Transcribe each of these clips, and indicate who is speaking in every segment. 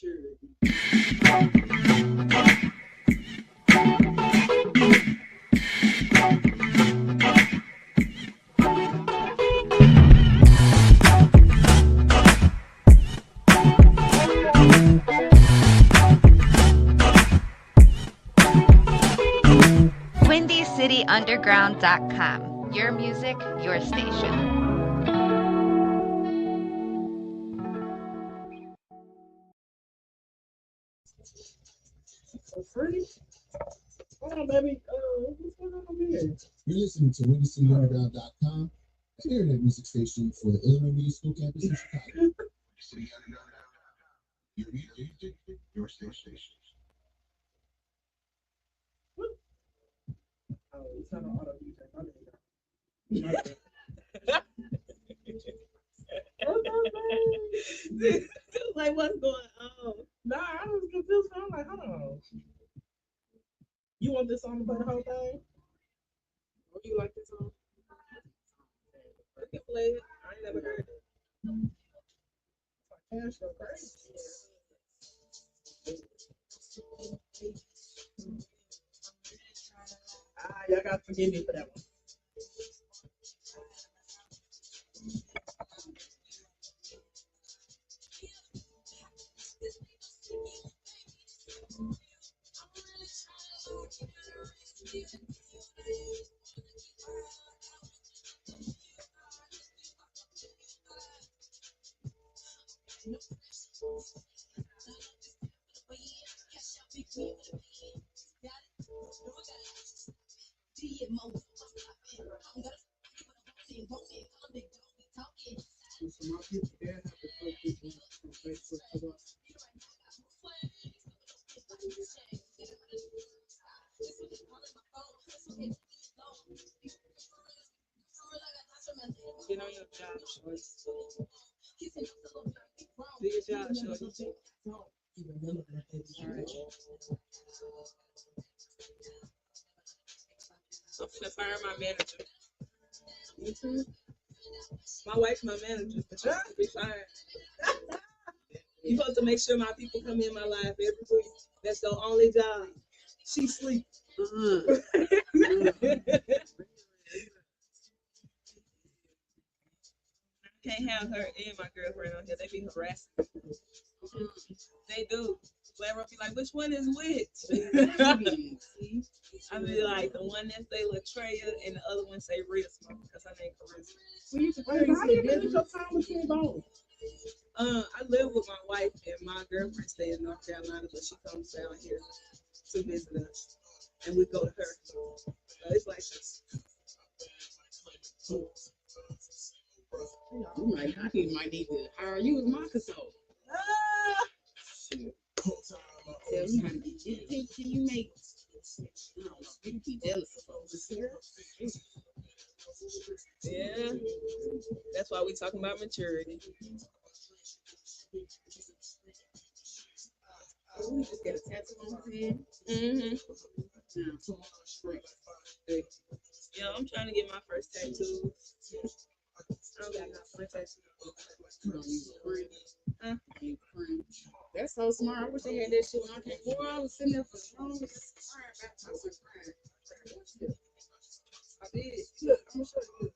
Speaker 1: maturity.
Speaker 2: WindyCityUnderground.com. Your music, your station.
Speaker 1: For free? Hold on, baby. What's going on over here?
Speaker 3: You're listening to WindyCityUnderground.com, the internet music station for the Illinois Media School campus in Chicago. City Underground. Your music, your station.
Speaker 1: Oh, it's not an auto DJ.
Speaker 4: Like, what's going on?
Speaker 1: Nah, I was confused. I'm like, hold on. You want this song to play the whole thing? Or you like this song?
Speaker 4: I can play it. I ain't never heard it.
Speaker 1: Cash go crazy. Y'all got to forgive me for that one. So my people there have to post this on Facebook to us.
Speaker 4: Get on your job, shorty. Do your job, shorty. I'm finna fire my manager.
Speaker 1: Me too.
Speaker 4: My wife's my manager, but you have to be fired. You supposed to make sure my people come in my life every week. That's their only job. She sleep. Can't have her and my girlfriend on here. They be harassing me. They do. Clara be like, which one is which? I be like, the one that say Latreia and the other one say Risma, because her name Charisma.
Speaker 1: Wait, how do you manage your time between both?
Speaker 4: I live with my wife and my girlfriend stay in North Carolina, but she comes down here to visit us, and we go to her. So it's like this.
Speaker 5: You might, I think might need to hire you as my consultant. Tell me how to get you. Can you make? I don't know. You be jealous of folks.
Speaker 4: Yeah, that's why we talking about maturity.
Speaker 5: We just get a tattoo on his head.
Speaker 4: Mm-hmm. Yeah, I'm trying to get my first tattoo. I don't got no first tattoo. Huh?
Speaker 5: That's so smart. I wish they had that shit when I came. Boy, I was sitting there for so long.
Speaker 4: I did.
Speaker 5: Look, I'm gonna show you.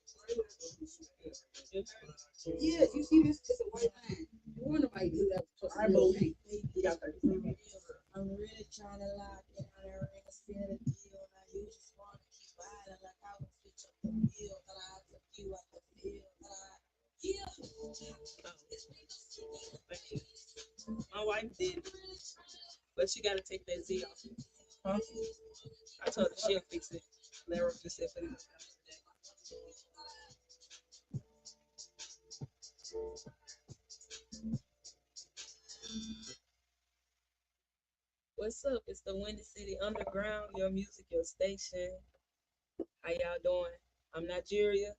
Speaker 5: Yeah, you see this? It's a white line. Why nobody do that?
Speaker 1: I believe you got 30 minutes.
Speaker 6: I'm really trying to lock in on that ring, seal the deal. Now you just want to keep riding like I was switch up the wheel, but I took you out the field.
Speaker 4: Thank you. My wife did, but she got to take that Z off.
Speaker 1: Huh?
Speaker 4: I told her she'll fix it. Let her fix it for me. What's up? It's the Windy City Underground, your music, your station. How y'all doing? I'm Nigeria.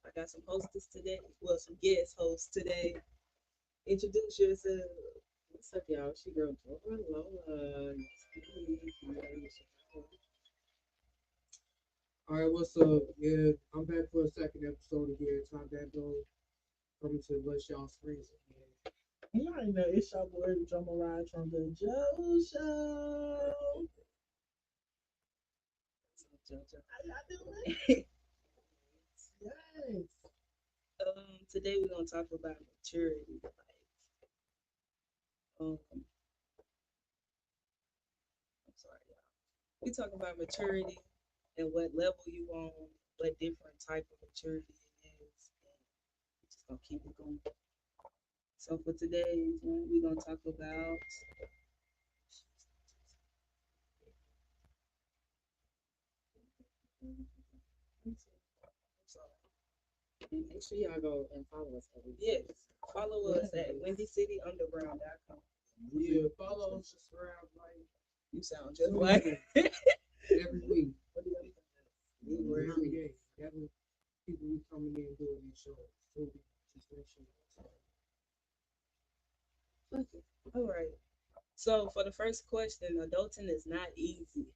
Speaker 4: I got some hostess today. Well, some guest hosts today. Introduce yourself.
Speaker 5: What's up, y'all? She girl Lola.
Speaker 1: All right, what's up? Yeah, I'm back for a second episode again. Top that goal coming to bless y'all screens again. You already know it's your boy, the drummer ride from the Joe Show. How y'all doing? Yes.
Speaker 4: Today we're gonna talk about maturity. I'm sorry, y'all. We talk about maturity and what level you on, what different type of maturity it is, and we're just gonna keep it going. So for today's one, we're gonna talk about I'm sorry.
Speaker 5: Make sure y'all go and follow us.
Speaker 4: Yes, follow us at WendyCityUnderground.com.
Speaker 7: Yeah, follow us, subscribe, like
Speaker 4: You sound just like
Speaker 7: every week.
Speaker 4: we were
Speaker 7: Every day. Every people we coming in doing these shows. So just make sure.
Speaker 4: Okay. All right. So for the first question, adulting is not easy.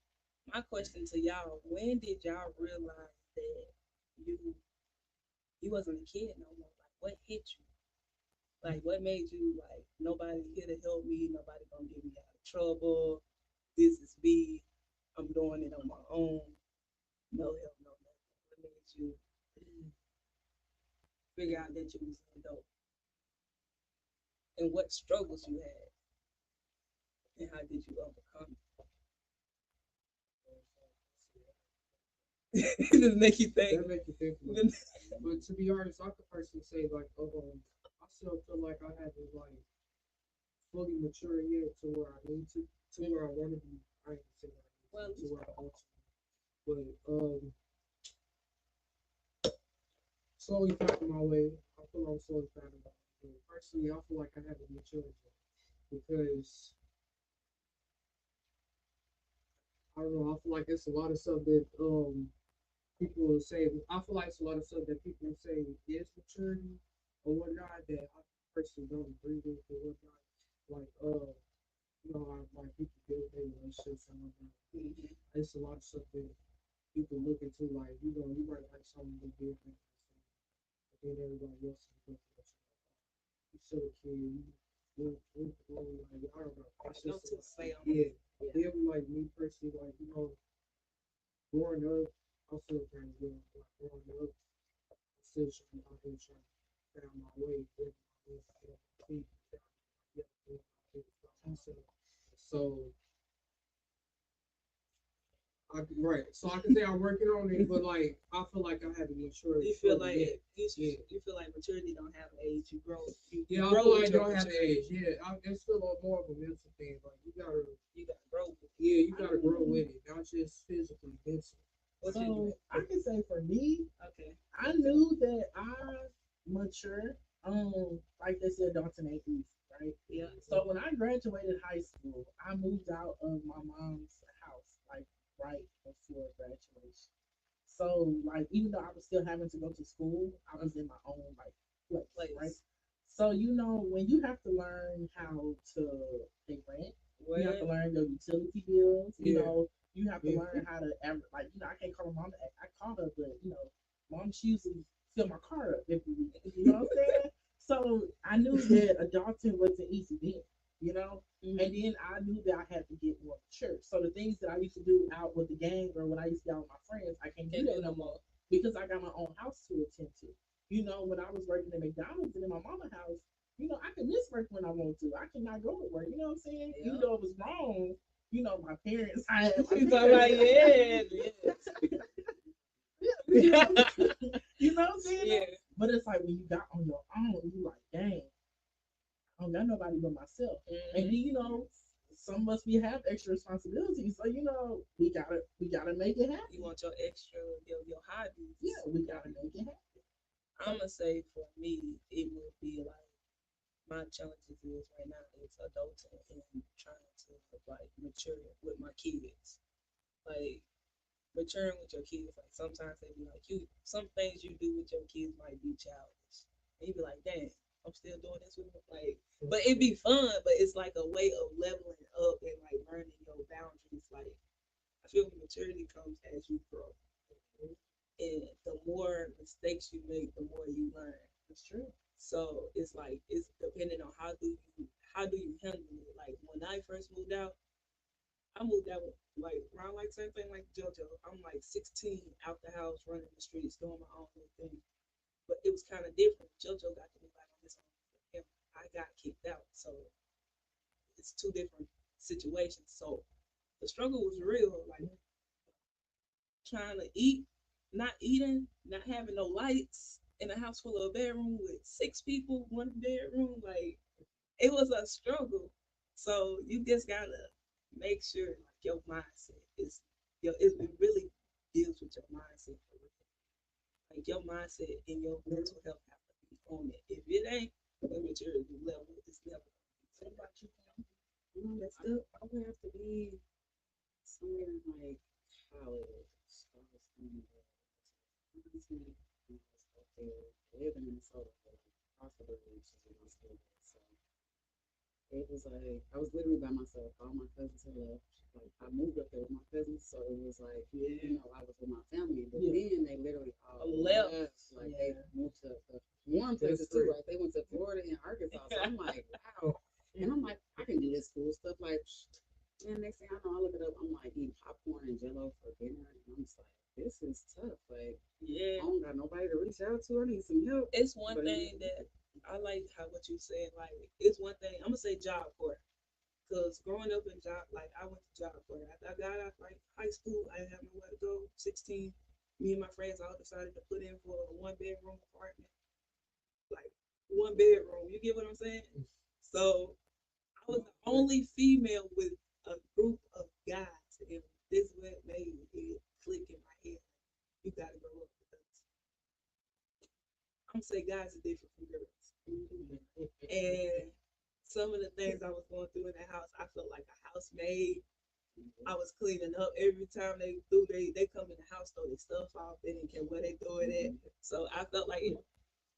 Speaker 4: My question to y'all: when did y'all realize that you wasn't a kid no more? Like, what hit you? Like, what made you like nobody here to help me? Nobody gonna get me out of trouble. This is me. I'm doing it on my own. No help, no nothing. What made you figure out that you was an adult? And what struggles you had? And how did you overcome it? Just make you think.
Speaker 7: That make you think. Like, but to be honest, I could personally say like, I still feel like I haven't like fully mature yet to where I need to where I want to be. I ain't say that
Speaker 4: Well,
Speaker 7: to where I want to be. But slowly finding my way. I feel I'm slowly finding my way. But personally, I feel like I haven't matured yet because I don't know. I feel like it's a lot of stuff that people will say. I feel like it's a lot of stuff that people will say is maturity or whatnot that I personally don't agree with or whatnot. Like you know, like people build their relationships and whatnot. It's a lot of stuff that people look into. Like you know, you might like something to do, but then everybody else is looking at you. You still a kid. Like I don't know. It's
Speaker 4: no
Speaker 7: just
Speaker 4: to say on
Speaker 7: yeah. Yeah, like me personally, like you know, growing up, I feel kind of good. Like growing up, I still should be out here trying to find my way, get my own feet, so right. So I can say I'm working on it, but like I feel like I haven't matured.
Speaker 4: You feel like
Speaker 7: yet.
Speaker 4: you feel like maturity don't have age. You grow.
Speaker 7: Yeah, I
Speaker 4: grow
Speaker 7: feel
Speaker 4: with
Speaker 7: like
Speaker 4: your
Speaker 7: don't have the
Speaker 4: maturity.
Speaker 7: age. Yeah, it's still more of a mental thing. Like you gotta
Speaker 4: grow. With it.
Speaker 7: yeah, you gotta grow with it, not just physically, mentally.
Speaker 1: So I can say for me,
Speaker 4: Okay.
Speaker 1: I knew that I matured. Like they said, adulting ain't easy, right?
Speaker 4: Yeah.
Speaker 1: So when I graduated high school, I moved out of my mom's house, like right before graduation. So like even though I was still having to go to school, I was in my own like place, right? So you know when you have to learn how to pay rent, you have to learn your utility bills. You know you have to learn how to like you know I can't call my mom. I call her, but you know mom she usually fill my car up every week. You know what I'm saying? So I knew that adulting wasn't easy then. You know, and then I knew that I had to get more mature. So the things that I used to do out with the gang or when I used to go out with my friends, I can't do that no more because I got my own house to attend to. You know, when I was working at McDonald's and in my mama's house, you know, I could miss work when I want to. I cannot go to work. You know what I'm saying? Yeah. Even though it was wrong, you know, my parents. I had my parents. Yeah. You know what I'm saying? Yeah. But it's like when you got on your own, you like, dang, I don't got nobody but myself. And then, you know, some of us we have extra responsibilities. So, you know, we gotta make it happen.
Speaker 4: You want your extra your hobbies.
Speaker 1: Yeah, we gotta make it happen.
Speaker 4: I'ma say for me, it would be like my challenges is right now is adulting and trying to like mature with my kids. Like maturing with your kids. Like sometimes they be like some things you do with your kids might be childish. And you be like, dang, I'm still doing this with them. Like but it'd be fun, but it's like a way of leveling up and like learning your boundaries. Like I feel maturity comes as you grow. And the more mistakes you make, the more you learn.
Speaker 1: That's true.
Speaker 4: So it's like it's depending on how do you I first moved out, I moved out with, like around like same thing like JoJo. I'm like 16 out the house, running the streets, doing my own little thing. But it was kind of different. JoJo got to move out on his own. And I got kicked out, so it's two different situations. So the struggle was real, like trying to eat, not eating, not having no lights in a house full of bedroom with six people, one bedroom. Like it was a struggle. So you just gotta make sure like your mindset is it really deals with your mindset for real. Like your mindset and your mental health have to be on it. If it ain't, the maturity level is never. What about you? That's good.
Speaker 5: I would have to be somewhere in like college. I was in honestly, I was up there living in Minnesota for like possibly reaches in my school. So it was like I was literally by myself. All my cousins had left. Like I moved up there with my cousins, so it was like I was with my family. But then they literally all
Speaker 4: Left.
Speaker 5: Like they moved to warm places too. Like they went to Florida and Arkansas. So I'm like, wow. And I'm like, I can do this cool stuff. Like, and next thing I know, I look it up. I'm like eating popcorn and Jello for dinner, and I'm just like, this is tough. Like, I don't got nobody to reach out to. I need some help.
Speaker 4: It's one thing that I like how what you said. Like, it's one thing I'm gonna say job corps. Cause growing up in job, like I went to job corps. After I got out like high school, I didn't have nowhere to go. 16, me and my friends all decided to put in for a 1 bedroom apartment, like 1 bedroom. You get what I'm saying? So I was the only female with a group of guys, and this what made it click in my head. You gotta grow up because I'm gonna say guys are different from girls. And some of the things I was going through in that house, I felt like a housemaid. I was cleaning up every time they come in the house, throw their stuff off. They didn't care where they throw it at. So I felt like,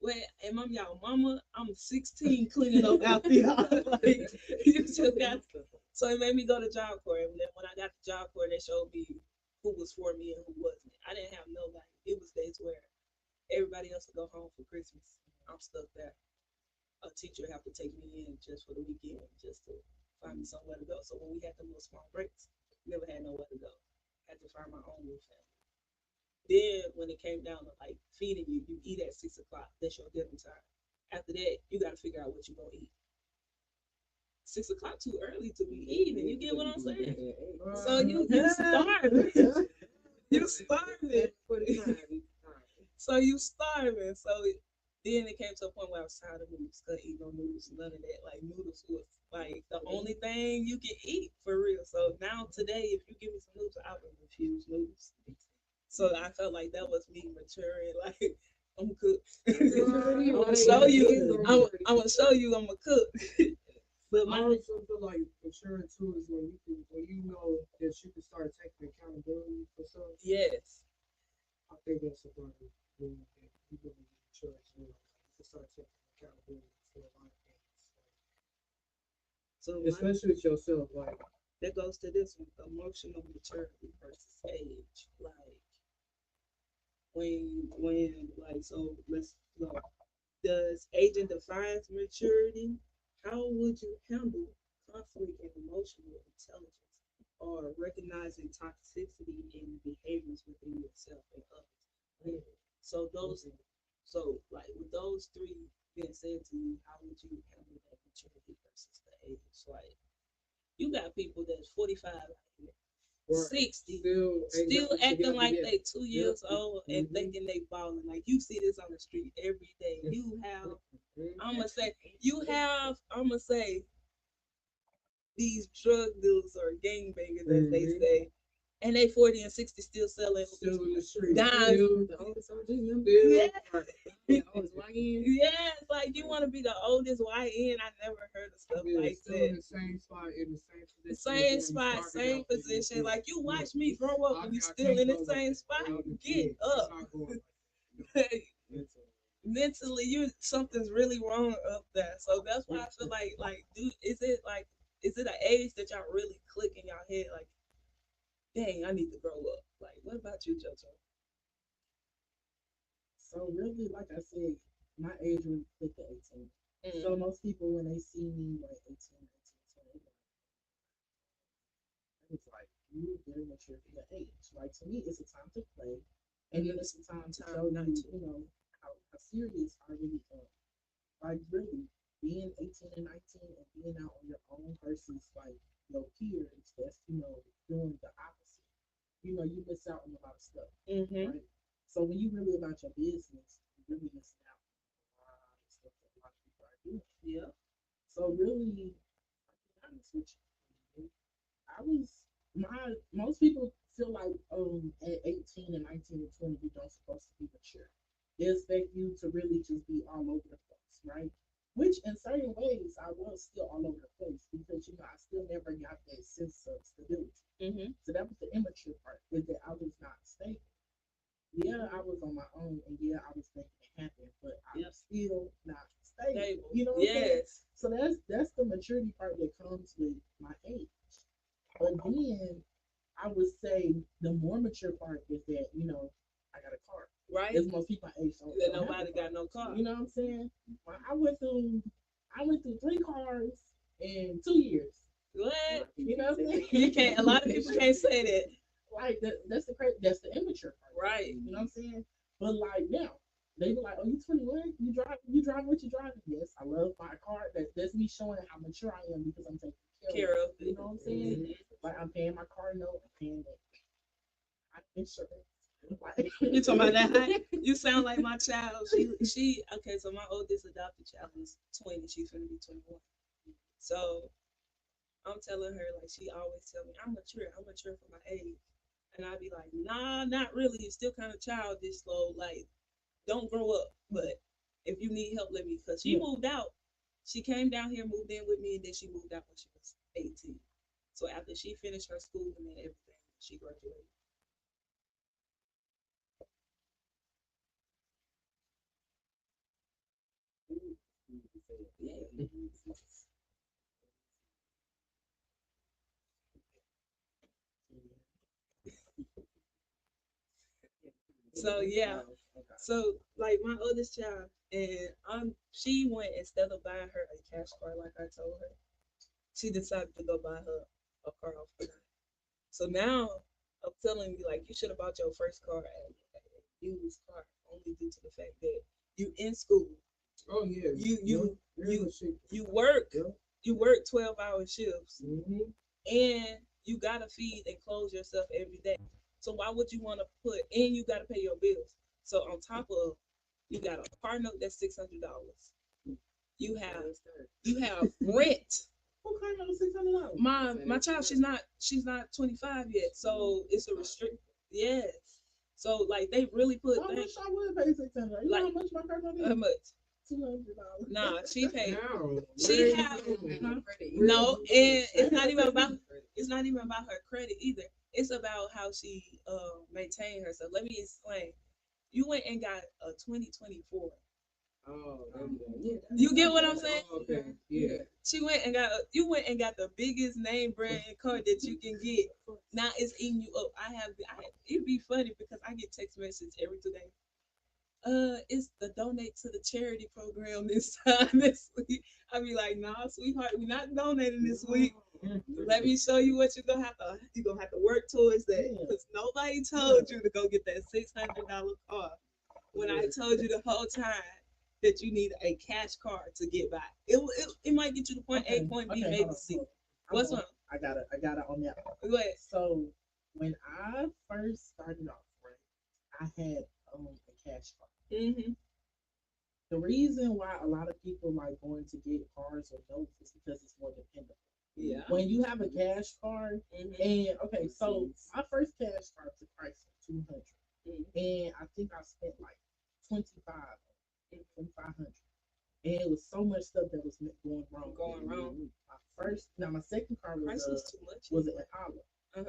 Speaker 4: well, and y'all mama, I'm 16 cleaning up out there. Like you just got. So it made me go to job corps, and then when I got to job corps, they showed me who was for me and who wasn't. I didn't have nobody. It was days where everybody else would go home for Christmas. I'm stuck there. A teacher have to take me in just for the weekend, just to find me somewhere to go. So when we had the little small breaks, never had nowhere to go. Had to find my own little family. Then when it came down to like feeding you, you eat at 6 o'clock. That's your dinner time. After that, you got to figure out what you're gonna eat. 6 o'clock too early to be eating. You get what I'm saying? So you starving. You starving. So you starving. So then it came to a point where I was tired of noodles. Couldn't eat no noodles, none of that. Like noodles was like the only thing you can eat for real. So now today, if you give me some noodles, I would refuse noodles. So I felt like that was me maturing. Like I'm a cook. I'm gonna show you. I'm gonna show you I'm a cook. But
Speaker 7: I also feel like maturing too is when you know that you can start taking accountability for something.
Speaker 4: Yes.
Speaker 7: I think that's a part of when people in church, you can start taking accountability for a lot of things.
Speaker 4: So
Speaker 7: especially with yourself, like
Speaker 4: that goes to this one, emotional maturity versus age. Like when like so let's go. Does aging define maturity? How would you handle conflict and emotional intelligence or recognizing toxicity in behaviors within yourself and others? So like with those three being said to you, how would you handle that maturity versus the age? Like you got people that's 45 60 still acting like they 2 years old and thinking they balling. Like you see this on the street every day. I'ma say these drug dealers or gangbangers as they say, and they 40 and 60 still selling
Speaker 7: in the street.
Speaker 4: dimes.
Speaker 5: Yes,
Speaker 4: like you want to be the oldest YN. I never heard of stuff like that.
Speaker 7: In the same spot, in the same position.
Speaker 4: Same spot, same position. Like you watch me grow up and you still in the same spot. Get up. Mentally, something's really wrong up there. So that's why I feel like, dude, is it an age that y'all really click in y'all head? Like, dang, I need to grow up. Like, what about you, JoJo?
Speaker 1: So really, like I said, my age really clicked at 18. So most people when they see me like 18, 19, 20, you're very mature for your age. Like to me, it's a time to play, and then it's a time to show
Speaker 4: not
Speaker 1: you,
Speaker 4: to.
Speaker 1: how serious I really am. Like really, being 18 and 19 and being out on your own versus like your peers that's doing the opposite. You miss out on a lot of stuff,
Speaker 4: Mm-hmm.
Speaker 1: right? So when you really about your business, you really missing out on a lot of stuff that a lot of people are doing.
Speaker 4: Yeah.
Speaker 1: So really, I'll be honest with you. I was most people feel like at 18 and 19 and 20 you don't supposed to be mature. They expect you to really just be all over the place, right? Which in certain ways I was still all over the place because I still never got that sense of stability.
Speaker 4: Mm-hmm.
Speaker 1: So that was the immature part, is that I was not stable. Yeah, I was on my own, and yeah, I was making it happen, but I'm
Speaker 4: Yep.
Speaker 1: still not stable.
Speaker 4: Stable.
Speaker 1: You know what I'm saying?
Speaker 4: Yes.
Speaker 1: So that's the maturity part that comes with my age. But then I would say the more mature part is that, I got a car.
Speaker 4: Right.
Speaker 1: As most people my age
Speaker 4: That
Speaker 1: don't have
Speaker 4: nobody
Speaker 1: a car.
Speaker 4: got no car.
Speaker 1: You know what I'm saying? I went through 3 cars in 2 years.
Speaker 4: What?
Speaker 1: You know what I'm saying?
Speaker 4: You can't. A lot of people can't say that.
Speaker 1: Like that's the immature part.
Speaker 4: Right.
Speaker 1: You know what I'm saying? But like now, they be like, "Oh, you 21? You drive what you driving?" Yes, I love my car. That's me showing how mature I am because I'm taking care
Speaker 4: Care
Speaker 1: of
Speaker 4: of
Speaker 1: it. You
Speaker 4: it.
Speaker 1: know what I'm saying? Like I'm paying my car note, I'm paying the insurance. Like,
Speaker 4: You talking about that? You sound like my child. She. Okay. So my oldest adopted child is 20. She's gonna be 21. So I'm telling her like she always tell me I'm mature. I'm mature for my age, and I be like, nah, not really. You're still kind of childish. Slow. Like don't grow up. But if you need help, let me. Cause she
Speaker 1: Yeah.
Speaker 4: moved out. She came down here, moved in with me, and then she moved out when she was 18. So after she finished her school and then everything, she graduated. Yeah. So yeah. So like my oldest child, and she went instead of buying her a cash car like I told her, she decided to go buy her a car off the lot. So now I'm telling you, like you should have bought your first car at a used car only due to the fact that you in school.
Speaker 7: Oh yeah.
Speaker 4: You work
Speaker 7: Yeah.
Speaker 4: you work 12-hour shifts
Speaker 7: Mm-hmm.
Speaker 4: and you gotta feed and clothe yourself every day. So why would you want to put and you gotta pay your bills? So on top of you got a car note that's $600. You have rent.
Speaker 1: What kind of $600?
Speaker 4: My child, she's not 25 yet, so it's a restrict. Yes. So like they really put
Speaker 1: I wish
Speaker 4: things
Speaker 1: I would pay $600. You know how
Speaker 4: like
Speaker 1: much my car note
Speaker 4: how
Speaker 1: is?
Speaker 4: much?
Speaker 1: $200.
Speaker 4: Nah, she paid.
Speaker 7: Now,
Speaker 4: She have no, and it's not even about her credit either. It's about how she maintained herself. Let me explain. You went and got a 2024.
Speaker 7: Oh,
Speaker 4: You get what I'm saying?
Speaker 7: okay. Yeah.
Speaker 4: You went and got the biggest name brand car that you can get. Now it's eating you up. It'd be funny because I get text messages every 2 days. It's the donate to the charity program this time this week. I be like, nah, sweetheart, we're not donating this week. Let me show you what you're gonna have to work towards that. Because nobody told you to go get that $600 car when I told you the whole time that you need a cash card to get by. It might get you to point A, point B, maybe C. What's up?
Speaker 1: I got it on that one.
Speaker 4: Go ahead.
Speaker 1: So when I first started off, right, I had a cash card.
Speaker 4: Mm-hmm.
Speaker 1: The reason why a lot of people like going to get cars or notes is because it's more dependable.
Speaker 4: Yeah.
Speaker 1: When you have a cash card, and okay, so my first cash card was a Chrysler 200, and I think I spent like 2500, and it was so much stuff that was going wrong. My second car was an Impala,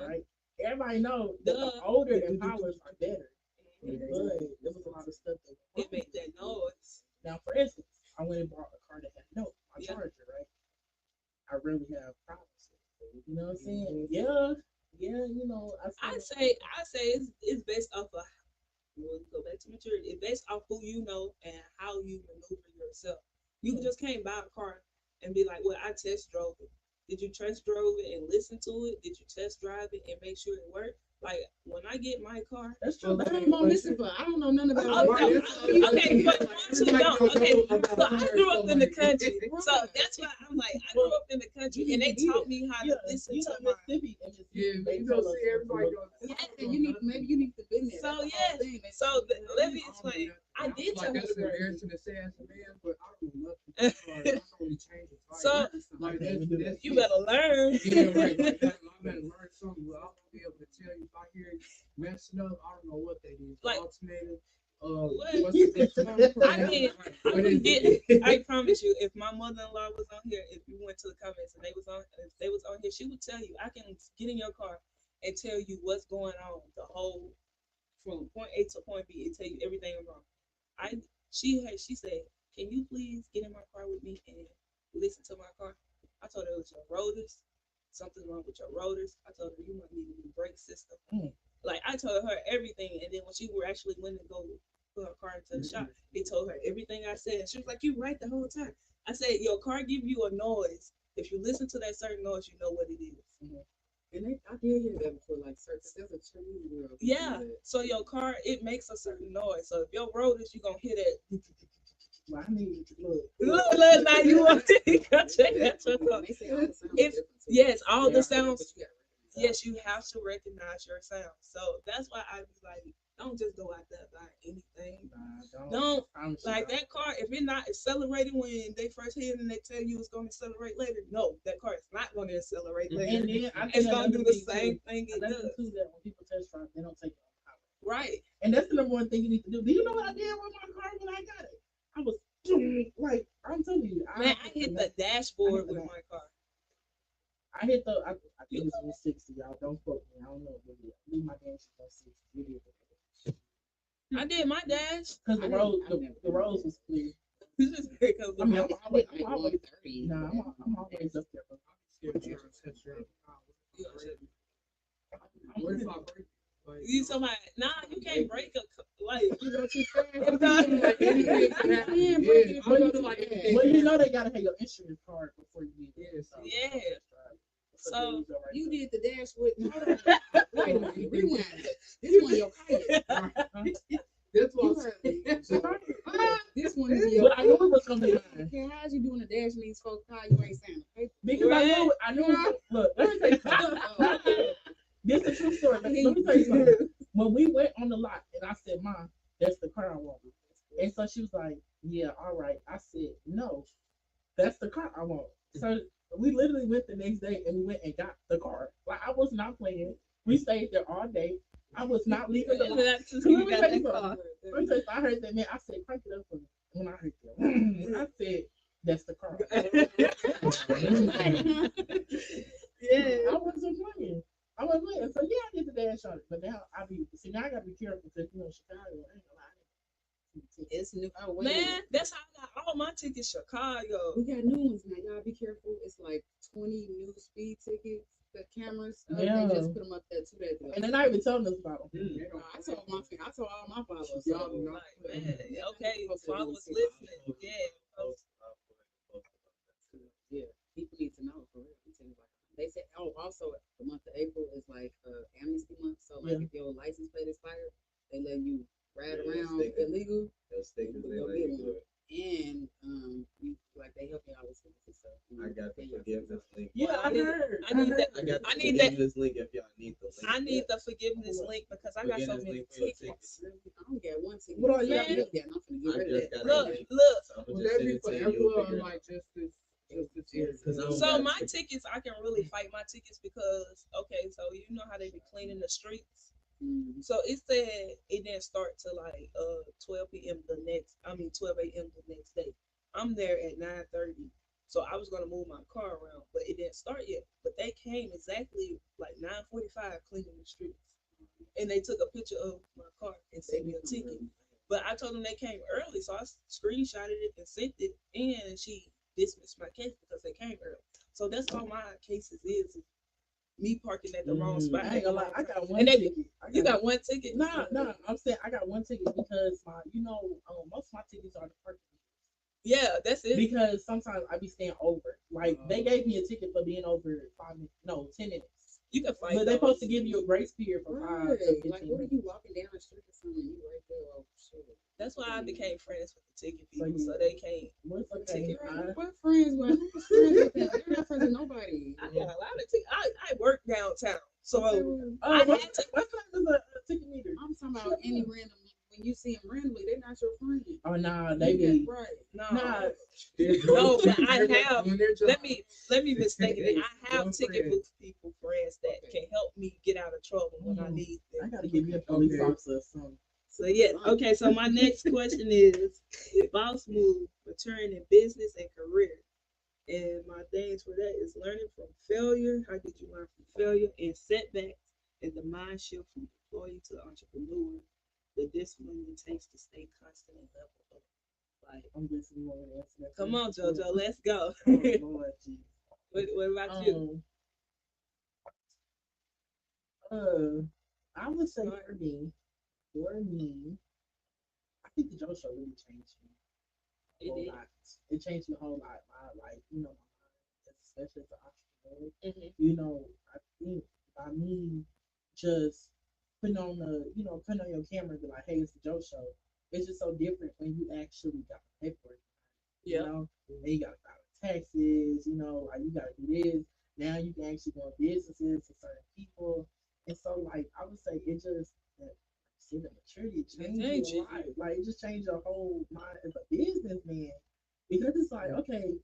Speaker 1: right? Everybody knows that the older Impalas are better, but there was a lot of stuff that
Speaker 4: it made that noise.
Speaker 1: Now, for instance, I went and bought a car that had no my charger, right? I really have problems with it. You know what I'm saying? Yeah,
Speaker 4: I say it's based off of. We'll go back to maturity. It's based off who you know and how you maneuver yourself. You just can't buy a car and be like, "Well, I test drove it. Did you test drove it and listen to it? Did you test drive it and make sure it worked? Like when I get my car,
Speaker 1: That's true.
Speaker 5: But I don't know, listen, but I don't know nothing about
Speaker 4: Oh,
Speaker 5: what
Speaker 4: no,
Speaker 5: it is.
Speaker 4: okay, but once you don't, okay, so I grew up in the country, so that's why I'm like, I grew up in the country, and they taught me how to listen
Speaker 1: you
Speaker 4: to
Speaker 1: know,
Speaker 4: my.
Speaker 1: Mississippi and Mississippi,
Speaker 7: Yeah,
Speaker 1: they
Speaker 7: you
Speaker 1: tell
Speaker 7: don't
Speaker 1: us
Speaker 7: see everybody
Speaker 1: what-
Speaker 7: doing.
Speaker 5: Yeah, you need maybe you need to been there.
Speaker 4: So
Speaker 5: That's the
Speaker 4: yeah,
Speaker 5: whole thing. They-
Speaker 4: so let me explain. I did
Speaker 7: like
Speaker 4: tell her
Speaker 7: that's
Speaker 4: story.
Speaker 7: embarrassing to say as a man, but I don't know nothing. Sorry, I don't really change it.
Speaker 4: So
Speaker 7: Like that's
Speaker 4: you better learn.
Speaker 7: Yeah, right. Like that, I better learn something. But I'll be able to tell you if I hear it messing up. I don't know what that is.
Speaker 4: Like-
Speaker 7: Alternator.
Speaker 4: What?
Speaker 7: What's the
Speaker 4: I can get. I promise you, if my mother-in-law was on here, if you went to the comments and if they was on here, she would tell you. I can get in your car and tell you what's going on, the whole from point A to point B, and tell you everything wrong. She said, can you please get in my car with me and listen to my car? I told her it was your rotors, something wrong with your rotors. I told her you might need a new brake system. Like I told her everything, and then when she were actually went to go put her car into the shop, they told her everything I said. She was like, "You right the whole time." I said, "Your car give you a noise. If you listen to that certain noise, you know what it is."
Speaker 5: And I did hear that before, like certain there's a tree where
Speaker 4: Yeah. So your car it makes a certain noise. So if your rotors, you gonna hear that.
Speaker 1: Well, I need to look.
Speaker 4: Look, now you want to go check that your car.
Speaker 5: they say all the sounds
Speaker 4: If-
Speaker 5: different too.
Speaker 4: Yes, all
Speaker 1: Yeah.
Speaker 4: the sounds.
Speaker 5: But you gotta
Speaker 4: Yes, you have to recognize your sound. So that's why I was like, don't just go out there buy anything.
Speaker 1: Nah,
Speaker 4: Don't
Speaker 1: promise you
Speaker 4: like
Speaker 1: don't.
Speaker 4: that car. If it's not accelerating when they first hit it and they tell you it's going to accelerate later, no, that car is not going to accelerate later.
Speaker 1: And then I think
Speaker 4: It's going to do
Speaker 1: another
Speaker 4: the
Speaker 1: thing,
Speaker 4: same
Speaker 1: too.
Speaker 4: thing it
Speaker 1: Another
Speaker 4: does.
Speaker 1: thing too that when people test drive, they don't take it on the highway.
Speaker 4: Right.
Speaker 1: And that's the number one thing you need to do. Do you know what I did with my car when I got it? I was like, I'm telling you,
Speaker 4: Man, I hit the dashboard with my car.
Speaker 1: I hit the. I think it was 60. Y'all don't quote me. I don't know. But yeah, I leave my dash on 60. It is.
Speaker 4: I did my dash.
Speaker 1: Because the
Speaker 5: I
Speaker 1: road,
Speaker 5: never
Speaker 1: the roads was clear.
Speaker 4: It's just because
Speaker 1: I mean, I'm always,
Speaker 5: like
Speaker 1: I'm always,
Speaker 5: 130.
Speaker 1: nah, I'm always up there. Bro.
Speaker 7: What if I break? Like,
Speaker 4: you somebody, nah, you can't break a like.
Speaker 5: You go too fast.
Speaker 7: like anything can happen.
Speaker 5: Yeah,
Speaker 7: Yeah,
Speaker 5: break it.
Speaker 7: I know like anything
Speaker 1: Well,
Speaker 7: can
Speaker 1: you know
Speaker 7: happen.
Speaker 1: they gotta have your insurance card before you get there. So,
Speaker 4: Yeah.
Speaker 1: So
Speaker 4: So,
Speaker 5: You did the dash with. Wait a minute, rewind. This one your car.
Speaker 7: That's
Speaker 5: You
Speaker 7: what
Speaker 5: heard me. This one is your.
Speaker 1: But I knew it was gonna be mine.
Speaker 5: Okay, how's you doing the dash in these folks' car? You ain't saying the paper.
Speaker 1: Because I knew. Look, let me tell you something. This is a true story. Let me tell you something. When we went on the lot, and I said, "Mom, that's the car I want," and so she was like, "Yeah, all right." I said, "No, that's the car I want." So we literally went the next day, and we went and got the car. Like I was not playing. We stayed there all day. I was not leaving the lot.
Speaker 4: that's just
Speaker 1: Let
Speaker 4: you
Speaker 1: me
Speaker 4: got
Speaker 1: tell you
Speaker 4: that
Speaker 1: something.
Speaker 4: car.
Speaker 1: Let me tell you, I heard that man. I said, "Crank it up for me." When I heard that, I said, "That's the car."
Speaker 4: Yeah.
Speaker 1: I wasn't playing. I wasn't playing. So yeah, I did the dash on it. But now now I gotta be careful because you know Chicago. I ain't gonna lie.
Speaker 5: It's new. Oh, wait.
Speaker 4: Man, that's how I got all my tickets Chicago.
Speaker 5: We got new ones now. Y'all be careful. It's like 20 new speed tickets. The cameras.
Speaker 1: Yeah.
Speaker 5: They just put them up there 2 days ago.
Speaker 1: And they're not even telling us about them.
Speaker 5: I told all my followers.
Speaker 7: Y'all
Speaker 5: So,
Speaker 7: know.
Speaker 4: Like, man, okay, followers listening. Yeah.
Speaker 5: yeah, people need to know for real. I'm telling you, like, they said, oh, also the month of April is like amnesty month. So like,
Speaker 1: Yeah.
Speaker 5: if your license plate expired, they let you ride
Speaker 8: Yeah,
Speaker 5: around
Speaker 8: stickers.
Speaker 5: illegal.
Speaker 8: Those stickers they
Speaker 5: Go
Speaker 8: let
Speaker 5: get
Speaker 8: you do
Speaker 5: one.
Speaker 8: it.
Speaker 5: And you like they help you out with tickets and stuff.
Speaker 8: I got the forgiveness link.
Speaker 1: Yeah, I
Speaker 4: need-
Speaker 1: heard.
Speaker 4: I need that.
Speaker 8: I got the
Speaker 4: I need that.
Speaker 8: forgiveness link if y'all need the link.
Speaker 4: I need the forgiveness link because I got so
Speaker 8: Forgiveness
Speaker 4: many
Speaker 8: link for your
Speaker 4: tickets.
Speaker 5: I only got one ticket.
Speaker 1: What are you
Speaker 5: I
Speaker 4: got?
Speaker 5: need that, and I'm finna get
Speaker 8: I
Speaker 5: rid of
Speaker 8: just
Speaker 5: that.
Speaker 8: got
Speaker 4: Look,
Speaker 8: a link.
Speaker 4: look.
Speaker 8: So I'm
Speaker 7: Will
Speaker 8: gonna just
Speaker 7: that
Speaker 8: send
Speaker 7: be
Speaker 8: it
Speaker 7: for
Speaker 8: to you.
Speaker 7: everyone
Speaker 8: You'll
Speaker 7: or
Speaker 8: figure it
Speaker 7: like just this
Speaker 8: Cause
Speaker 7: area?
Speaker 8: I'm
Speaker 4: So
Speaker 8: back
Speaker 4: my
Speaker 8: to-
Speaker 4: tickets, I can really fight my tickets because okay, so you know how they be cleaning the streets.
Speaker 5: Mhm.
Speaker 4: So it said it didn't start till like 12 p.m. 12 a.m. the next day. I'm there at 9:30. So I was gonna move my car around, but it didn't start yet. But they came exactly like 9:45 cleaning the streets. And they took a picture of my car and sent me a ticket. But I told them they came early, so I screenshotted it and sent it, and she dismissed my case because they came early. So that's all my cases is me parking at the wrong spot.
Speaker 1: I ain't gonna lie. I got one
Speaker 4: And they-
Speaker 1: ticket.
Speaker 4: You got one ticket?
Speaker 1: Nah. I'm saying I got one ticket because most of my tickets are the parking.
Speaker 4: Yeah, that's it.
Speaker 1: because sometimes I be staying over. Like they gave me a ticket for being over 5 minutes, no, 10 minutes.
Speaker 4: You can fight
Speaker 1: But they
Speaker 4: those.
Speaker 1: supposed to give you a grace period for
Speaker 5: Right.
Speaker 1: 5 to
Speaker 5: Like,
Speaker 1: 15
Speaker 5: what are you
Speaker 1: minutes.
Speaker 5: walking down the street or something? You right there. Oh, shit.
Speaker 4: That's why I became friends with the ticket
Speaker 1: So,
Speaker 4: people, so
Speaker 1: yeah.
Speaker 4: they can't.
Speaker 1: Well, it's okay.
Speaker 4: Ticket
Speaker 5: What friends with? Who's friends with them? They're not friends with nobody.
Speaker 4: I got a lot of tickets. I work downtown, so
Speaker 5: Okay, well,
Speaker 4: I
Speaker 1: What
Speaker 4: had to.
Speaker 1: time is a ticket meter?
Speaker 5: I'm talking about any random. When you see them randomly, they're not your friend.
Speaker 1: Oh nah, they
Speaker 5: Yeah,
Speaker 1: be
Speaker 5: right.
Speaker 4: No,
Speaker 1: nah.
Speaker 4: no, but I have.
Speaker 7: Doing their job.
Speaker 4: Let me mistake it. I have
Speaker 7: One
Speaker 4: ticket
Speaker 7: friend.
Speaker 4: booth people friends that can help me get out of trouble when I
Speaker 1: Mm.
Speaker 4: need
Speaker 1: I
Speaker 4: them.
Speaker 1: gotta give you a police
Speaker 7: Okay.
Speaker 1: officer or something.
Speaker 4: So yeah, okay. So my next question is boss move, maturing in business and career. And my things for that is learning from failure. How did you learn from failure and setbacks? And the mind shift from employee to entrepreneur. The discipline it takes to stay constant and level up. Like,
Speaker 1: I'm just you want to answer that.
Speaker 4: come on,
Speaker 1: first?
Speaker 4: JoJo, let's go.
Speaker 1: Oh, Lord, Jesus.
Speaker 4: What about you?
Speaker 1: I would say for me, I think the Joe Show really changed me a
Speaker 4: It
Speaker 1: whole
Speaker 4: did.
Speaker 1: lot. It changed me a whole lot. My mind, especially as an entrepreneur.
Speaker 4: Mhm.
Speaker 1: I think by me just putting on your camera and be like, hey, it's the Joe Show. It's just so different when you actually got the paperwork. You
Speaker 4: Yeah.
Speaker 1: know, and you gotta file taxes. Like you gotta do this. Now you can actually go in businesses to certain people, and so like I would say it just see the maturity changed
Speaker 4: changed
Speaker 1: your
Speaker 4: you.
Speaker 1: life. Like it just changed your whole mind as a businessman because it's like okay,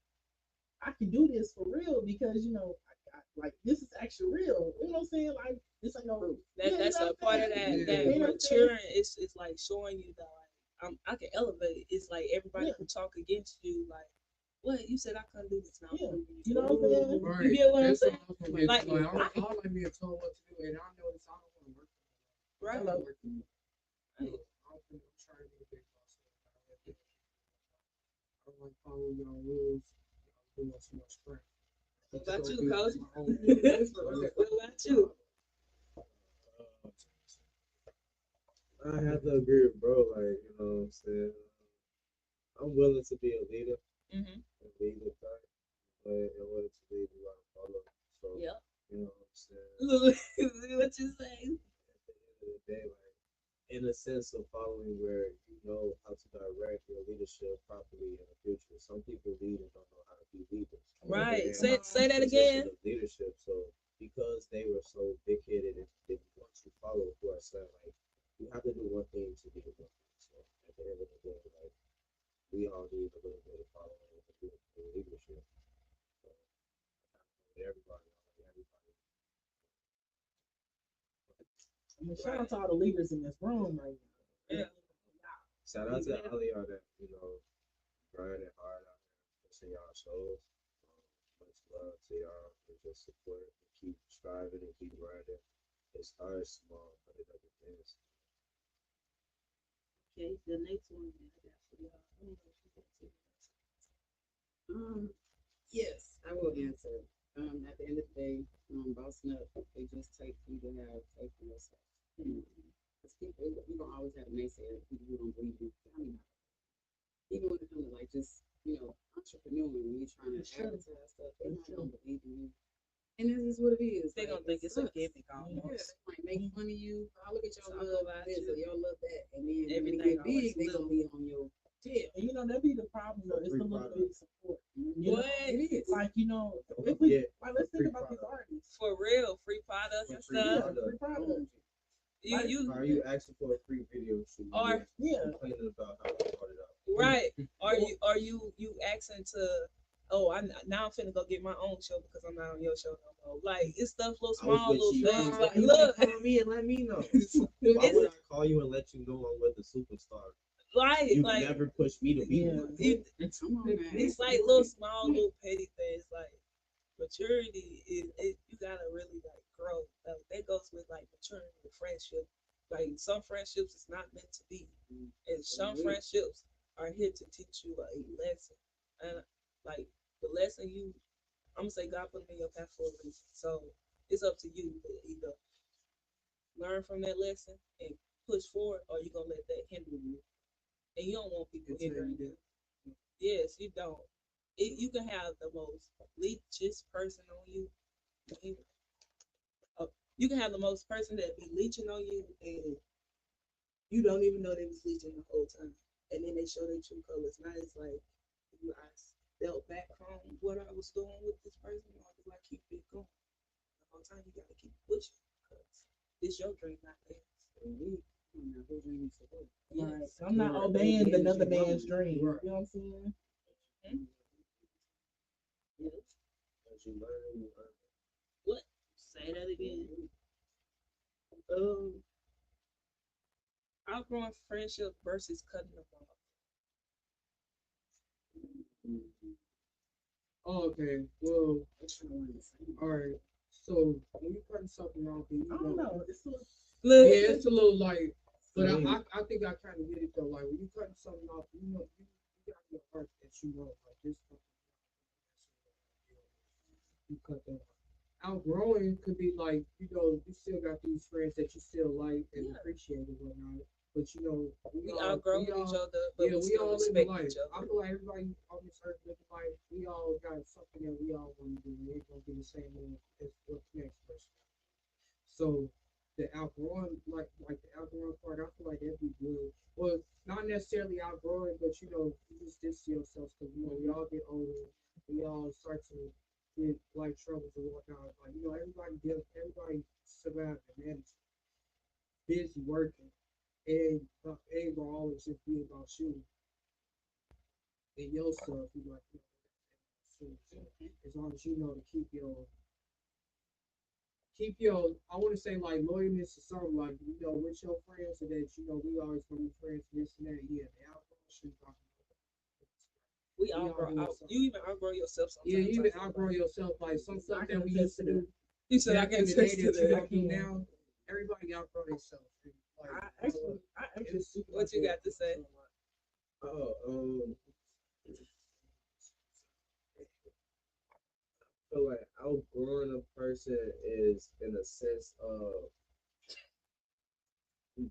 Speaker 1: I can do this for real because like this is actually real. You know what I'm saying? Like this ain't no.
Speaker 4: That's a part of that.
Speaker 1: Yeah,
Speaker 4: That
Speaker 1: you know what I'm saying?
Speaker 4: maturing is like showing you that like I can elevate it. It's like everybody
Speaker 1: Yeah.
Speaker 4: who talk against you, like, what you said I couldn't do this now. I'm
Speaker 1: Yeah.
Speaker 4: proving
Speaker 1: You know what I'm saying?
Speaker 7: Right.
Speaker 4: You get what I'm
Speaker 7: That's
Speaker 4: saying?
Speaker 7: what I'm saying.
Speaker 4: Like,
Speaker 7: Like, I don't like being told what to do, and I know this. I don't want to work.
Speaker 4: Right.
Speaker 7: I don't work for me.
Speaker 4: Right.
Speaker 7: I'm trying to be a big boss. I don't like following y'all rules. Y'all doing too much crap.
Speaker 4: What about
Speaker 7: Just
Speaker 4: you,
Speaker 7: gonna do
Speaker 4: Coach?
Speaker 7: it my own way.
Speaker 4: What about you?
Speaker 8: I have to agree with bro. Like, you know what I'm saying? I'm willing to be a leader
Speaker 4: Mm-hmm.
Speaker 8: and lead the pack, but in order to lead, you gotta follow. So,
Speaker 4: Yep.
Speaker 8: you know what I'm saying?
Speaker 4: What you say?
Speaker 8: At the end of the day, like, in a sense of following where you know how to direct your leadership properly in the future. Some people lead and don't know how to be leaders.
Speaker 4: Right.
Speaker 8: They're in
Speaker 4: Say that
Speaker 8: position
Speaker 4: again.
Speaker 8: of leadership. So because they were so big headed and didn't want to follow who I said, like, you have to do one thing to be the one thing. So at the end of the day, like, we all need a little bit of following and a little bit of leadership. So everybody, everybody.
Speaker 1: I mean, shout out to all the leaders in this room right now.
Speaker 4: Yeah.
Speaker 8: Shout out to all y'all that, you know, grinding hard out there, pushing y'all shows. Much love to y'all for just support and keep striving and keep grinding. It starts small, but it doesn't finish.
Speaker 4: Okay, the next one I got for y'all. I don't know if you got to.
Speaker 5: Yes, I will answer. At the end of the day, bossing up, they just take you to have faith in yourself. Because people, you're gonna always have naysayers, people who don't believe you. I mean, even when it comes to like just entrepreneur, when you're trying to advertise stuff, they're not gonna believe in you. And this is what it is.
Speaker 4: They
Speaker 5: Like,
Speaker 4: gonna think
Speaker 5: it
Speaker 4: it's a
Speaker 5: sucks.
Speaker 4: gimmick
Speaker 5: Yeah,
Speaker 4: almost.
Speaker 5: they might make fun of you. Oh, look at y'all
Speaker 4: Talk
Speaker 5: love
Speaker 4: about
Speaker 5: this
Speaker 4: you.
Speaker 5: or y'all love that, and then when
Speaker 4: Everything
Speaker 5: they get
Speaker 4: always
Speaker 5: big, they gonna be on your tail.
Speaker 1: And that be the problem though. It's the little bit of support. You know?
Speaker 4: What?
Speaker 5: It is.
Speaker 1: Like
Speaker 8: Don't
Speaker 1: if we
Speaker 8: forget
Speaker 1: let's think
Speaker 8: free
Speaker 1: about these
Speaker 8: product.
Speaker 1: artists.
Speaker 4: For real, free products and
Speaker 8: Free
Speaker 1: Yeah,
Speaker 4: stuff.
Speaker 8: product.
Speaker 1: free product.
Speaker 4: You
Speaker 8: Are you asking for a free video shoot?
Speaker 4: Or-
Speaker 8: You're
Speaker 1: Yeah.
Speaker 8: complaining about how you brought it up.
Speaker 4: right? Are you asking to? Oh, now I'm finna go get my own show because I'm not on your show no more. Like it's stuff, little
Speaker 8: I was
Speaker 4: small
Speaker 8: with
Speaker 4: little
Speaker 8: you.
Speaker 4: things. Like
Speaker 8: You
Speaker 4: look,
Speaker 8: can call me and let me know. Why would I call you and let you know I'm with a superstar?
Speaker 4: right?
Speaker 8: You
Speaker 4: Like
Speaker 8: never pushed me to be
Speaker 1: Yeah.
Speaker 8: one.
Speaker 5: Come on, man.
Speaker 4: it's like little small little petty things. Like maturity is you gotta really like grow. Like, that goes with like maturing with friendship. Like some friendships is not meant to be, and some friendships are here to teach you a lesson. And like the lesson I'm gonna say God put me in your path for a reason. So it's up to you to either learn from that lesson and push forward, or you gonna let that hinder you. And you don't want people hindering you. Yes, you don't. You can have the most leechest person on you. uh, You can have the most person that be leeching on you, and you don't even know they was leeching the whole time. And then they show their true colors. Now it's like, do I step back from what I was doing with this person, or do I keep it going? The whole time you gotta keep pushing, because it's your dream, not theirs.
Speaker 5: Indeed. Now, who dreams to work?
Speaker 1: Right.
Speaker 4: Yes.
Speaker 1: I'm not
Speaker 7: Right.
Speaker 1: obeying
Speaker 5: Yeah,
Speaker 1: another
Speaker 5: you
Speaker 1: man's
Speaker 5: wrong.
Speaker 1: dream.
Speaker 7: Right.
Speaker 1: You know what I'm saying?
Speaker 4: Mhm. Yes.
Speaker 8: As you learn, you learn.
Speaker 4: What? Say that again. Um, outgrowing friendship versus cutting them off.
Speaker 7: Oh, okay. Well,
Speaker 5: That's kind of what I'm saying.
Speaker 7: all right. So when you cutting something off, and
Speaker 1: I
Speaker 7: you
Speaker 1: don't
Speaker 7: know,
Speaker 1: know. It's a,
Speaker 4: Look,
Speaker 7: yeah, it's a little like, but
Speaker 8: Yeah.
Speaker 7: I think I kind of get it though. Like when you cutting something off, you know, you got your heart that you know, like this. You cut that off. Outgrowing could be like, you know, you still got these friends that you still like and
Speaker 4: Yeah.
Speaker 7: appreciate and whatnot. But you know,
Speaker 4: we outgrow
Speaker 7: we
Speaker 4: each
Speaker 7: all,
Speaker 4: other, but
Speaker 7: yeah,
Speaker 4: we
Speaker 7: we
Speaker 4: still
Speaker 7: all live
Speaker 4: respect
Speaker 7: life.
Speaker 4: each
Speaker 7: I
Speaker 4: other.
Speaker 7: feel like everybody on this earth living life, we all got something that we all want to do. It ain't gonna be the same as what the next person. So the outgrowing, like the outgrowing part, I feel like that'd be good. Well, not necessarily outgrowing, but you know, you just distance yourself because you know we all get older, we all start to get life troubles and whatnot. Like you know, everybody survive and manage, busy working, and it ain't gonna always just be about you and yourself. You like, so as long as you know to keep your I want to say like loyalness or something like you know with your friends so that you know we always gonna be friends this and that yeah the outgrow shit
Speaker 4: We
Speaker 7: we all
Speaker 4: outgrow
Speaker 7: doing
Speaker 4: out. You
Speaker 7: something
Speaker 4: even outgrow yourself
Speaker 7: yeah
Speaker 4: sometimes.
Speaker 7: you
Speaker 4: I
Speaker 7: even
Speaker 4: feel
Speaker 7: outgrow
Speaker 4: like
Speaker 7: yourself like some stuff
Speaker 1: I
Speaker 7: that
Speaker 1: can
Speaker 7: we
Speaker 1: attest
Speaker 7: used
Speaker 1: to
Speaker 7: to do
Speaker 1: that.
Speaker 4: you said I
Speaker 7: back
Speaker 4: can
Speaker 7: in the day
Speaker 4: attest to
Speaker 7: that you
Speaker 4: that.
Speaker 7: don't do now everybody outgrow themselves like
Speaker 1: I actually
Speaker 7: it's
Speaker 1: super
Speaker 4: What
Speaker 1: like
Speaker 4: you
Speaker 1: that.
Speaker 4: got to say?
Speaker 8: Oh, I feel like outgrowing a person is in a sense of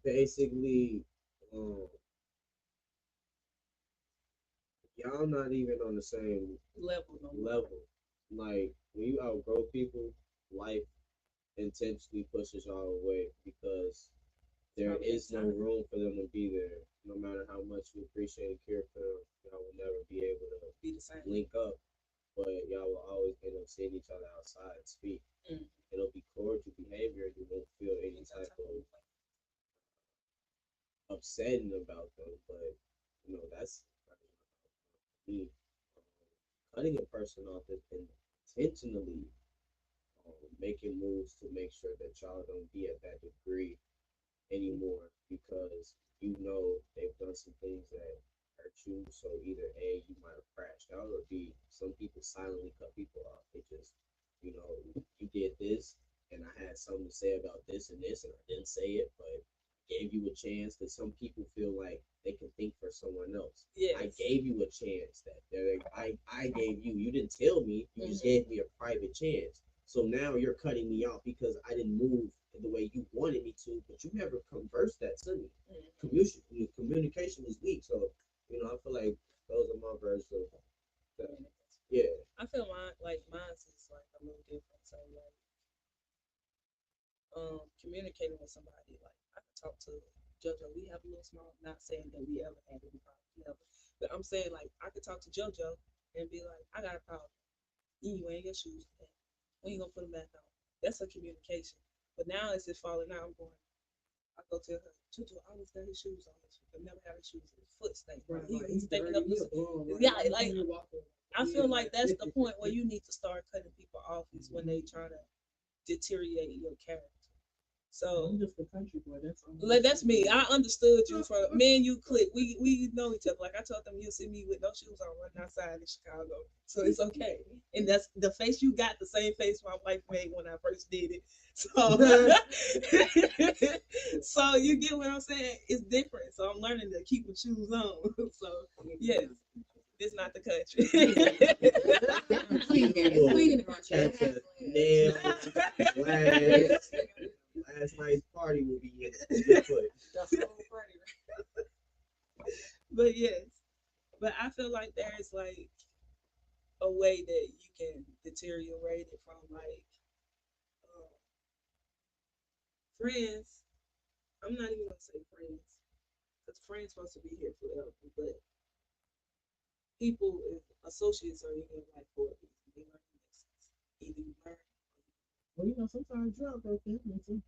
Speaker 8: basically um y'all not even on the same
Speaker 4: Level no more.
Speaker 8: level. Like when you outgrow people, life intentionally pushes y'all away because there
Speaker 4: Probably
Speaker 8: is no
Speaker 4: time.
Speaker 8: room for them to be there. No matter how much you appreciate and care for them, y'all will never be able to
Speaker 4: Be the same.
Speaker 8: link up. But y'all will always end up seeing each other outside and speak.
Speaker 4: Mm.
Speaker 8: It'll be cordial behavior. You won't feel any type of upsetting about them. But you know that's me. Cutting a person off is intentionally making moves to make sure that y'all don't be at that degree anymore because you know they've done some things that hurt you. So either A, you might have crashed out, or B, some people silently cut people off. They just, you know, you did this, and I had something to say about this and this, and I didn't say it, but gave you a chance because some people feel like they can think for someone else.
Speaker 4: Yes.
Speaker 8: I gave you a chance that I gave you. You didn't tell me. You just gave me a private chance. So now you're cutting me off because I didn't move the way you wanted me to, but you never conversed that to me. Communication is weak, so you know I feel like those are my versions of that. Yeah,
Speaker 4: I feel mine is like a little different. So like communicating with somebody, like I can talk to JoJo. We have a little small, not saying that we ever had any problem, never. But I'm saying like I could talk to JoJo and be like, I got a problem. You ain't wearing your shoes today. When you gonna put them back on? That's a communication. But now it's just falling out. I'm going. I go tell her, Tutu always got his shoes on. He never have his shoes. His foot stank.
Speaker 7: right,
Speaker 4: He,
Speaker 7: like,
Speaker 4: he's taking up
Speaker 7: dirty,
Speaker 4: the.
Speaker 7: he a bum, right?
Speaker 4: Yeah,
Speaker 7: Like,
Speaker 4: like
Speaker 7: you walk over,
Speaker 4: I
Speaker 7: yeah,
Speaker 4: feel like
Speaker 7: like
Speaker 4: that's the point where you need to start cutting people off is when they try to deteriorate your character. So
Speaker 1: I'm just a country boy. That's all.
Speaker 4: like, that's me. I understood you from me and you click. We know each other. Like I told them, you'll see me with no shoes on running outside in Chicago, so it's okay. And that's the face you got. The same face my wife made when I first did it. So, so you get what I'm saying? It's different. So I'm learning to keep my shoes on. So yes, it's not the country.
Speaker 8: cats at nails, glass. Last night's party will be in foot.
Speaker 4: But yes, but I feel like there's friends, I'm not even gonna say friends, because friends supposed to be here forever, but people, associates are in your life for a reason. They learn lessons. Either you learn.
Speaker 1: Well, sometimes you outgrow family too.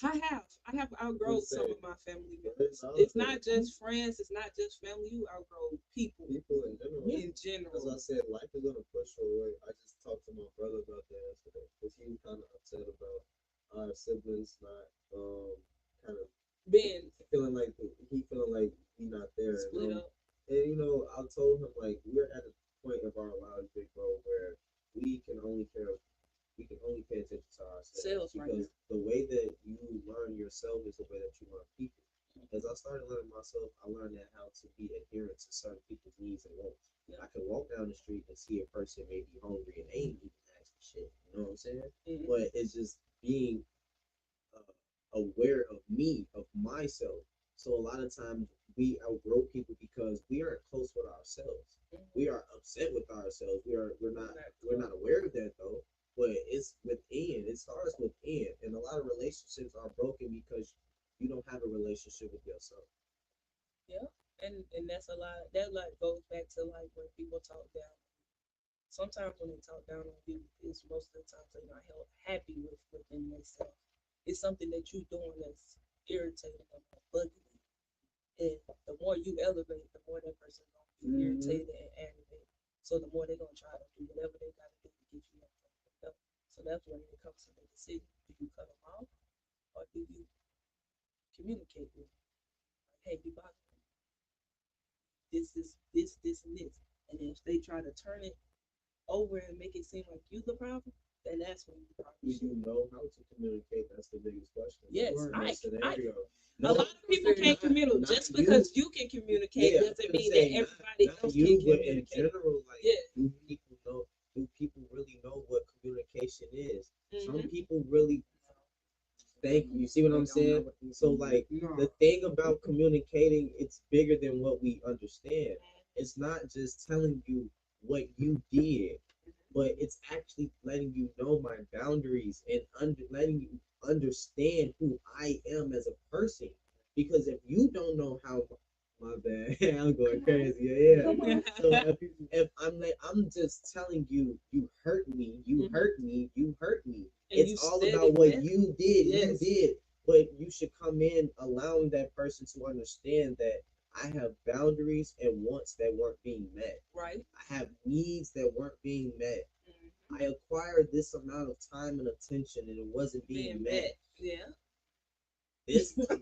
Speaker 4: I have outgrown
Speaker 8: Let's
Speaker 4: some
Speaker 8: say,
Speaker 4: of my family
Speaker 8: It's
Speaker 4: members.
Speaker 8: all
Speaker 4: It's
Speaker 8: good.
Speaker 4: not just friends. It's not just family. You outgrow people
Speaker 8: People in general.
Speaker 4: in
Speaker 8: As
Speaker 4: general.
Speaker 8: I said, life is gonna push you away. I just talked to my brother about that yesterday because he was kind of upset about our siblings not kind of
Speaker 4: Being
Speaker 8: feeling like he feeling like we not there.
Speaker 4: split up.
Speaker 8: And I told him like we're at a point of our lives, big bro, where we can only care we can only pay attention to ourselves
Speaker 4: Selves right
Speaker 8: because the way that you learn yourself is the way that you learn people. As I started learning myself, I learned that how to be adherent to certain people's needs and wants.
Speaker 4: Yeah.
Speaker 8: I can walk down the street and see a person may be hungry and they ain't even asking shit. You know what I'm saying?
Speaker 4: Mhm.
Speaker 8: But it's just being aware of me, of myself. So a lot of times we outgrow people because we aren't close with ourselves. We are upset with ourselves. We're not aware of that though. But it's within. It starts within, and a lot of relationships are broken because you don't have a relationship with yourself.
Speaker 4: Yeah, and that's a lot. That like goes back to like when people talk down. Sometimes when they talk down on you, it's most of the times they're not happy with within themselves. It's something that you're doing that's irritating them or bugging you. And the more you elevate, the more that person gonna be irritated and aggravated. So the more they're gonna try to do whatever they gotta do to get you up. So that's when it comes to the decision. Do you cut them off or do you communicate with them? Like, hey, you bothering me. This, and this. And then if they try to turn it over and make it seem like you the problem, then that's when you
Speaker 8: Do
Speaker 4: probably
Speaker 8: you know how to communicate? That's the biggest question.
Speaker 4: Yes,
Speaker 8: In that scenario.
Speaker 4: a lot of people can't communicate.
Speaker 8: not
Speaker 4: Just
Speaker 8: you.
Speaker 4: because you can communicate
Speaker 8: Yeah,
Speaker 4: doesn't
Speaker 8: I'm
Speaker 4: mean
Speaker 8: saying
Speaker 4: that
Speaker 8: not
Speaker 4: everybody else
Speaker 8: you,
Speaker 4: can
Speaker 8: but in
Speaker 4: communicate.
Speaker 8: general, like,
Speaker 4: Yeah.
Speaker 8: do people know? Do people really know what communication is? Some
Speaker 4: Mhm.
Speaker 8: people really think. You see what I'm saying? So, like, the thing about communicating, it's bigger than what we understand. It's not just telling you what you did, but it's actually letting you know my boundaries and letting you understand who I am as a person. Because if you don't know how, my bad, I'm going crazy. Yeah. So if I'm just telling you, you hurt me, you hurt me, you hurt me.
Speaker 4: And you
Speaker 8: It's all
Speaker 4: steady
Speaker 8: about what
Speaker 4: with-
Speaker 8: you did.
Speaker 4: Yes.
Speaker 8: You did, but you should come in allowing that person to understand that I have boundaries and wants that weren't being met.
Speaker 4: Right.
Speaker 8: I have needs that weren't being met.
Speaker 4: Mhm.
Speaker 8: I acquired this amount of time and attention and it wasn't being met.
Speaker 4: Yeah.
Speaker 8: This
Speaker 4: Come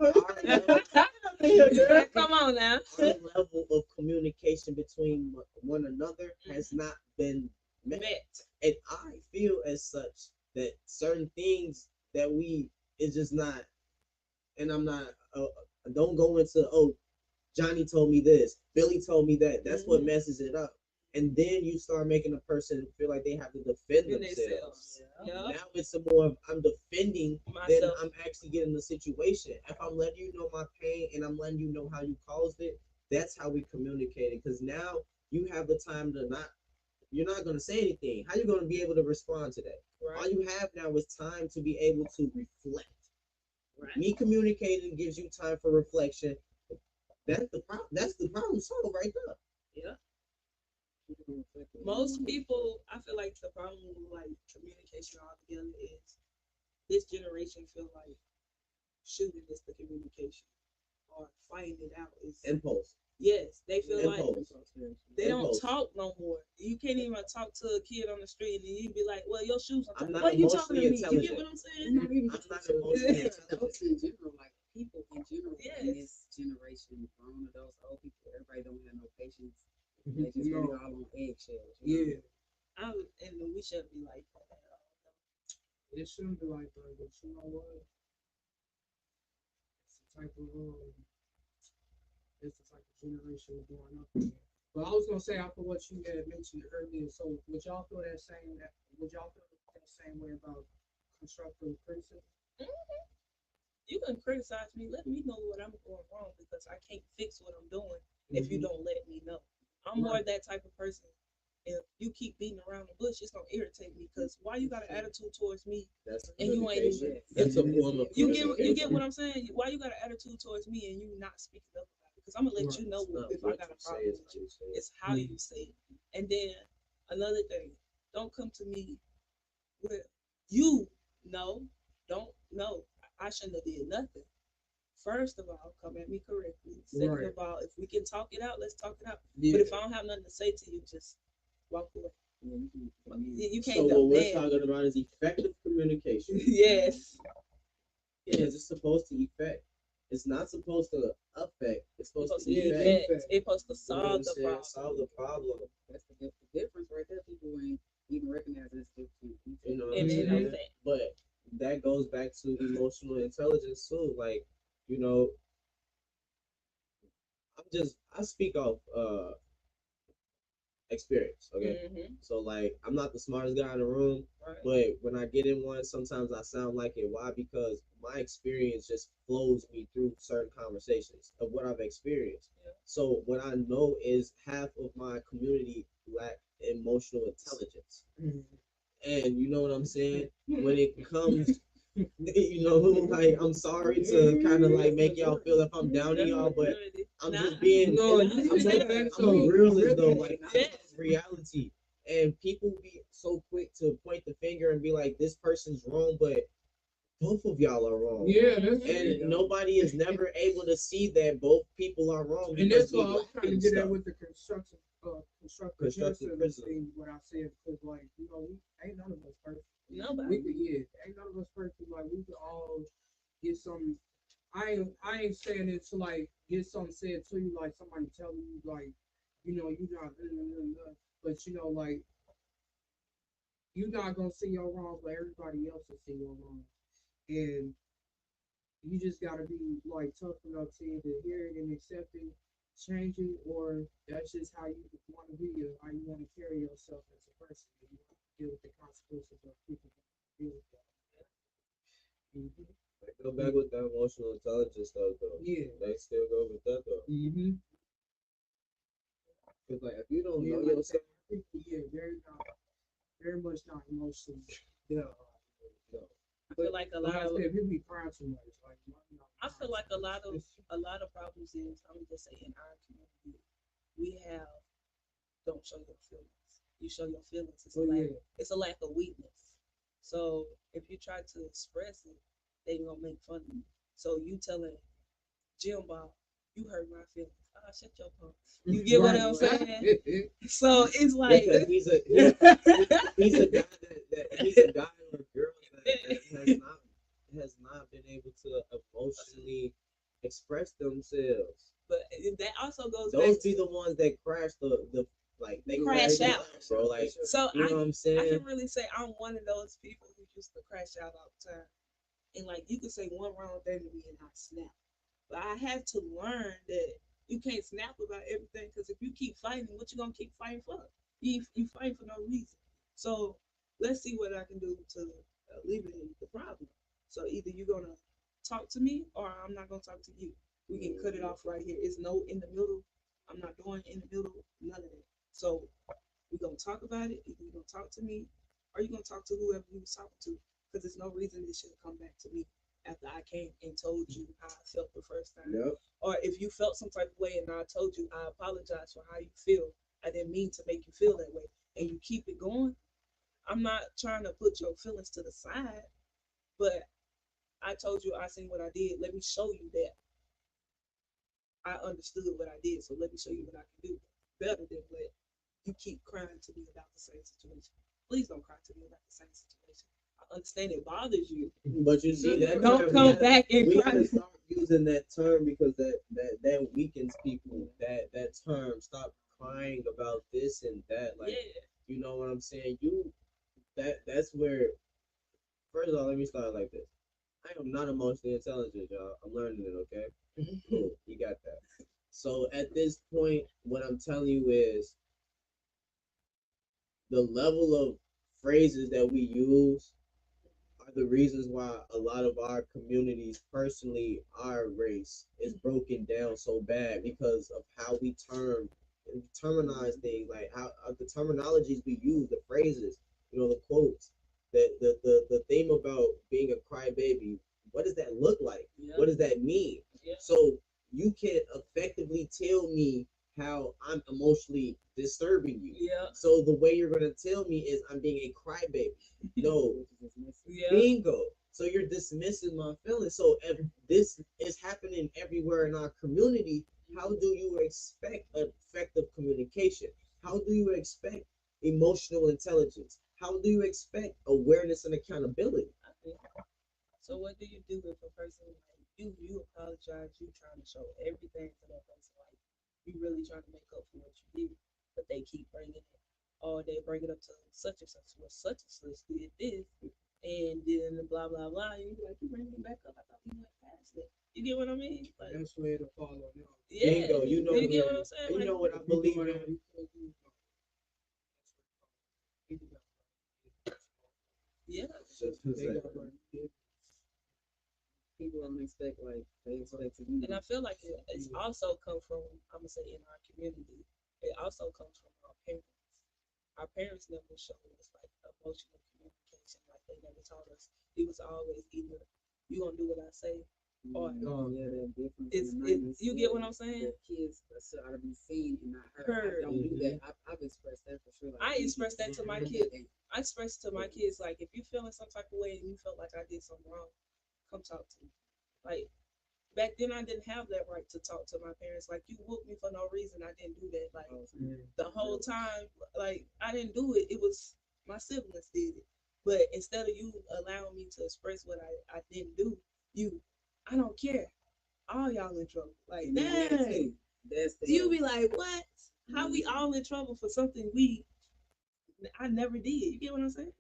Speaker 4: on now.
Speaker 8: our level of communication between one another has not been met. And I feel as such that certain things that it's just not, and I'm not, don't go into, oh, Johnny told me this, Billy told me that. That's what messes it up. And then you start making a person feel like they have to defend themselves.
Speaker 4: Yeah.
Speaker 8: Now it's a more of I'm defending than
Speaker 4: Myself.
Speaker 8: I'm actually getting the situation. If I'm letting you know my pain and I'm letting you know how you caused it, that's how we communicate it. Because now you have the time to you're not going to say anything. How you going to be able to respond to that?
Speaker 4: Right.
Speaker 8: All you have now is time to be able to reflect.
Speaker 4: Right.
Speaker 8: Me communicating gives you time for reflection. That's the problem. That's the problem solved right there.
Speaker 4: Yeah. Most people, I feel like the problem with like communication altogether is this generation feel like shooting is the communication or fighting it out is
Speaker 8: impulse.
Speaker 4: Yes, they feel
Speaker 8: impulse.
Speaker 4: Like they don't talk no more. You can't even talk to a kid on the street and then you be like, "Well, your shoes are."
Speaker 8: I'm not
Speaker 4: what are you talking to me? You
Speaker 8: intelligent.
Speaker 4: get what I'm saying?
Speaker 5: I'm not even
Speaker 8: I'm not emotionally
Speaker 5: adults in general, like people in general
Speaker 4: Yes.
Speaker 5: in this generation, grown adults, old people, everybody don't have no patience. They just really all on eggshells.
Speaker 7: Yeah.
Speaker 4: And we shouldn't be like that at all.
Speaker 7: It shouldn't be like that, but you know what? It's the type of generation we're going up against. But I was gonna say after what you had mentioned earlier, so would y'all feel that same way about constructive criticism?
Speaker 4: Mm-hmm. You can criticize me. Let me know what I'm doing wrong because I can't fix what I'm doing if you don't let me know. I'm more that type of person. If you keep beating around the bush, it's gonna irritate me. Cause why you got an attitude towards me
Speaker 8: That's
Speaker 4: and you ain't even
Speaker 8: communication. That's a form of
Speaker 4: you get
Speaker 8: communication.
Speaker 4: what I'm saying? Why you got an attitude towards me and you not speaking up about it? Because I'm gonna let
Speaker 7: Right.
Speaker 4: you know
Speaker 8: It's not
Speaker 4: if I
Speaker 8: what
Speaker 4: got
Speaker 8: you
Speaker 4: a
Speaker 8: say,
Speaker 4: problem
Speaker 8: it's
Speaker 4: with
Speaker 8: how
Speaker 4: you.
Speaker 8: you say it.
Speaker 4: It's how you say it. And then another thing, don't come to me with you know, don't no. I shouldn't have did nothing. First of all, come at me correctly. Second
Speaker 7: Right.
Speaker 4: of all, if we can talk it out, let's talk it out.
Speaker 7: Yeah.
Speaker 4: But if I don't have nothing to say to you, just walk away. You
Speaker 8: So
Speaker 4: can't
Speaker 8: what we're
Speaker 4: demand.
Speaker 8: talking about is effective communication.
Speaker 4: Yes.
Speaker 8: Yeah, it's supposed to effect. It's not supposed to affect. It's supposed to
Speaker 7: Yeah,
Speaker 8: effect.
Speaker 7: effect.
Speaker 4: It's supposed to
Speaker 8: You know what I'm
Speaker 4: solve the
Speaker 8: saying?
Speaker 4: problem.
Speaker 8: Solve the problem.
Speaker 5: That's the difference right there. People ain't even recognize this difference.
Speaker 8: You know what
Speaker 4: And
Speaker 8: I'm
Speaker 4: then
Speaker 8: saying?
Speaker 4: I'm saying,
Speaker 8: But that goes back to emotional intelligence too. Like, you know, I speak off experience, okay? So like I'm not the smartest guy in the room,
Speaker 4: right.
Speaker 8: but when I get in one, sometimes I sound like it. Why? Because my experience just flows me through certain conversations of what I've experienced.
Speaker 4: Yeah.
Speaker 8: So what I know is half of my community lack emotional intelligence. And you know what I'm saying? When it comes, you know, like I'm sorry to kind of like make y'all feel if I'm down to y'all, but I'm just being,
Speaker 7: No,
Speaker 8: I'm being realist though, like
Speaker 4: Yes.
Speaker 8: that's reality. And people be so quick to point the finger and be like, this person's wrong, but both of y'all are wrong.
Speaker 7: Yeah, that's
Speaker 8: And nobody is never able to see that both people are wrong.
Speaker 7: and
Speaker 8: because
Speaker 7: that's why I
Speaker 8: we
Speaker 7: was trying to
Speaker 8: lacking
Speaker 7: get
Speaker 8: stuff.
Speaker 7: at with the constructive
Speaker 8: Constructive
Speaker 7: criticism
Speaker 8: criticism.
Speaker 7: thing. What I said, because like we ain't none of us perfect.
Speaker 4: Nobody.
Speaker 7: Ain't none of us perfect. Like we could all get some. I ain't saying it to like get something said to you, like somebody telling you like, you're not, but like you're not gonna see your wrong, but everybody else will see your wrong, and you just gotta be like tough enough to either hear it and accept it, change it, or that's just how you want to be, or how you want to carry yourself as a person. And you have to deal with the consequences of people deal with that.
Speaker 8: They go back with that emotional intelligence stuff though.
Speaker 7: Yeah.
Speaker 8: They still go with that though. Cause like if you don't
Speaker 7: Yeah,
Speaker 8: know
Speaker 7: like
Speaker 8: yourself,
Speaker 7: very much not emotionally.
Speaker 8: no.
Speaker 4: I feel like a
Speaker 7: Like
Speaker 4: lot
Speaker 7: I
Speaker 4: of
Speaker 7: said, people be crying too much. Like
Speaker 4: I feel like a lot of problems is I'm gonna just say in our community we have don't show your feelings. You show your feelings. It's a lack of weakness. So if you try to express it, they gonna make fun of you. So you telling Jim Bob, you hurt my feelings. Ah, shut your punk. You get what I'm saying? So it's like
Speaker 8: Because he's a guy that he's a guy or a girl that has not been able to emotionally express themselves.
Speaker 4: But that also goes
Speaker 8: Those
Speaker 4: back
Speaker 8: be
Speaker 4: to
Speaker 8: the ones that crash the like they
Speaker 4: crash out,
Speaker 8: bro. Like
Speaker 4: so
Speaker 8: you know what I'm
Speaker 4: I
Speaker 8: saying?
Speaker 4: can really say I'm one of those people who used to crash out all the time. And like you could say one wrong thing to me and I snap. But I had to learn that you can't snap about everything because if you keep fighting, what you gonna keep fighting for? You fight for no reason. So let's see what I can do to alleviate the problem. So either you're gonna talk to me or I'm not gonna talk to you. We can cut it off right here. It's no in the middle. I'm not doing in the middle. None of that. So we're gonna talk about it. Either you're gonna talk to me or you're gonna talk to whoever you was talking to. Because there's no reason it should come back to me after I came and told you how I felt the first time.
Speaker 8: Yep.
Speaker 4: Or if you felt some type of way and I told you I apologize for how you feel. I didn't mean to make you feel that way. And you keep it going. I'm not trying to put your feelings to the side, but I told you I seen what I did. Let me show you that I understood what I did. So let me show you what I can do better than what you keep crying to me about the same situation. Please don't cry to me about the same situation. I understand it bothers you.
Speaker 8: But you see that
Speaker 4: Don't come back and
Speaker 8: we
Speaker 4: cry.
Speaker 8: gotta start using that term because that weakens people. That term, stop crying about this and that. Like you know what I'm saying? That's where first of all, let me start like this. I am not emotionally intelligent, y'all. I'm learning it, okay? Cool. You got that. So at this point, what I'm telling you is the level of phrases that we use are the reasons why a lot of our communities, personally, our race is broken down so bad because of how we term terminize things, like how the terminologies we use, the phrases, the quotes, the theme about being a crybaby. What does that look like?
Speaker 4: Yeah.
Speaker 8: What does that mean?
Speaker 4: Yeah.
Speaker 8: So you can effectively tell me how I'm emotionally disturbing you.
Speaker 4: Yeah.
Speaker 8: So the way you're gonna tell me is I'm being a crybaby. No,
Speaker 4: Yeah.
Speaker 8: bingo. So you're dismissing my feelings. So if this is happening everywhere in our community, how do you expect effective communication? How do you expect emotional intelligence? How do you expect awareness and accountability?
Speaker 4: So what do you do if a person like you apologize, you trying to show everything to that person, like you really trying to make up for what you did, but they keep bringing it, or they bring it up to such and such, well such and such did this, and then blah blah blah. And you be like, you bring me back up. I thought we went past it. You get what I mean? Like,
Speaker 7: That's where to follow now.
Speaker 4: yeah,
Speaker 8: Bingo.
Speaker 4: you get what I'm saying?
Speaker 8: You
Speaker 4: Like,
Speaker 8: know what I believe in.
Speaker 4: yeah,
Speaker 5: People don't expect like they expect to be.
Speaker 4: and I feel like it's also come from, I'm gonna say, in our community. It also comes from our parents. Our parents never showed us like emotional communication. Like they never taught us. It was always either you gonna do what I say, or
Speaker 5: Yeah, that difference.
Speaker 4: you get what I'm saying?
Speaker 5: The kids ought to be seen and not heard. I don't do that. I've expressed that for sure. Like,
Speaker 4: I express that to my kids. I express to my kids, like, if you feeling some type of way and you felt like I did something wrong, come talk to me. Like, back then I didn't have that right to talk to my parents. Like, you whooped me for no reason. I didn't do that. Like, the whole time, like, I didn't do it. It was my siblings did it. But instead of you allowing me to express what I didn't do, I don't care. All y'all in trouble. Like, dang. You be like, what? How we all in trouble for something I never did? You get what I'm saying?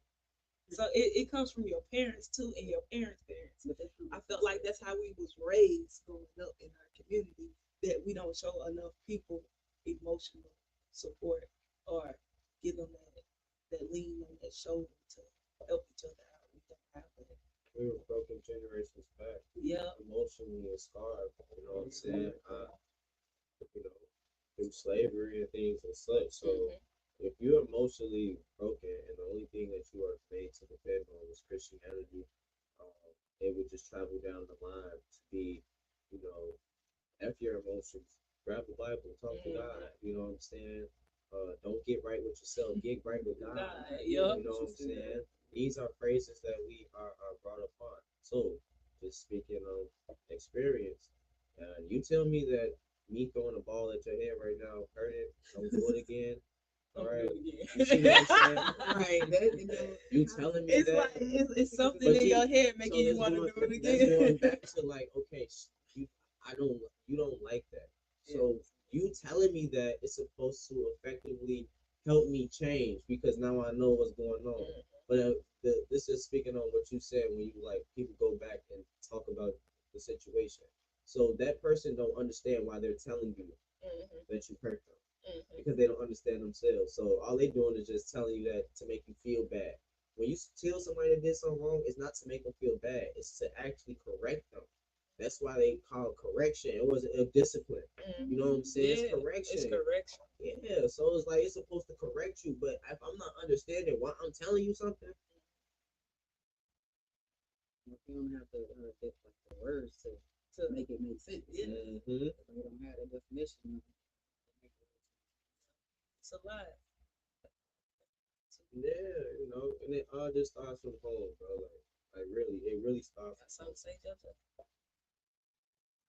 Speaker 4: So it comes from your parents too, and your parents' parents. I felt like that's how we was raised growing up in our community, that we don't show enough people emotional support or give them that lean on that shoulder to help each other out. We don't have that.
Speaker 8: We were broken generations back.
Speaker 4: Yeah.
Speaker 8: Emotionally scarred. You know what I'm saying? Through slavery and things and such. So if you're emotionally broken and the only thing that you are made to depend on is Christianity, it would just travel down the line to be, you know, F your emotions, grab the Bible, talk to God, you know what I'm saying? Don't get right with yourself, get right with God.
Speaker 4: Yeah.
Speaker 8: You know what I'm saying? These are phrases that we are brought upon. So, just speaking of experience, you tell me that me throwing a ball at your head right now hurt it, don't do it again. All right, you see what I'm saying?
Speaker 5: Right.
Speaker 8: You telling me
Speaker 4: It's
Speaker 8: that?
Speaker 4: like it's something
Speaker 8: But
Speaker 4: in
Speaker 8: see,
Speaker 4: your head
Speaker 8: so
Speaker 4: making you
Speaker 8: let's
Speaker 4: want to
Speaker 8: go-
Speaker 4: do it
Speaker 8: Let's
Speaker 4: again.
Speaker 8: going back to like, okay, you, you don't like that. So you telling me that it's supposed to effectively help me change because now I know what's going on. But this is speaking on what you said when you like people go back and talk about the situation. So that person don't understand why they're telling you that you hurt them because they don't understand themselves. So all they doing is just telling you that to make you feel bad. When you tell somebody that did something wrong, it's not to make them feel bad. It's to actually correct them. That's why they call correction. It wasn't a discipline. You know what I'm saying? It's correction.
Speaker 4: It's correction.
Speaker 8: Yeah. So it's like it's supposed to correct you, but if I'm not understanding why I'm telling you something,
Speaker 5: You don't have the words to make it make sense.
Speaker 8: mm-hmm.
Speaker 5: They don't have the definition.
Speaker 4: It's a lot.
Speaker 8: Yeah, and it all just starts from home, bro. Like really, it really starts.
Speaker 4: Got something to say, Joseph?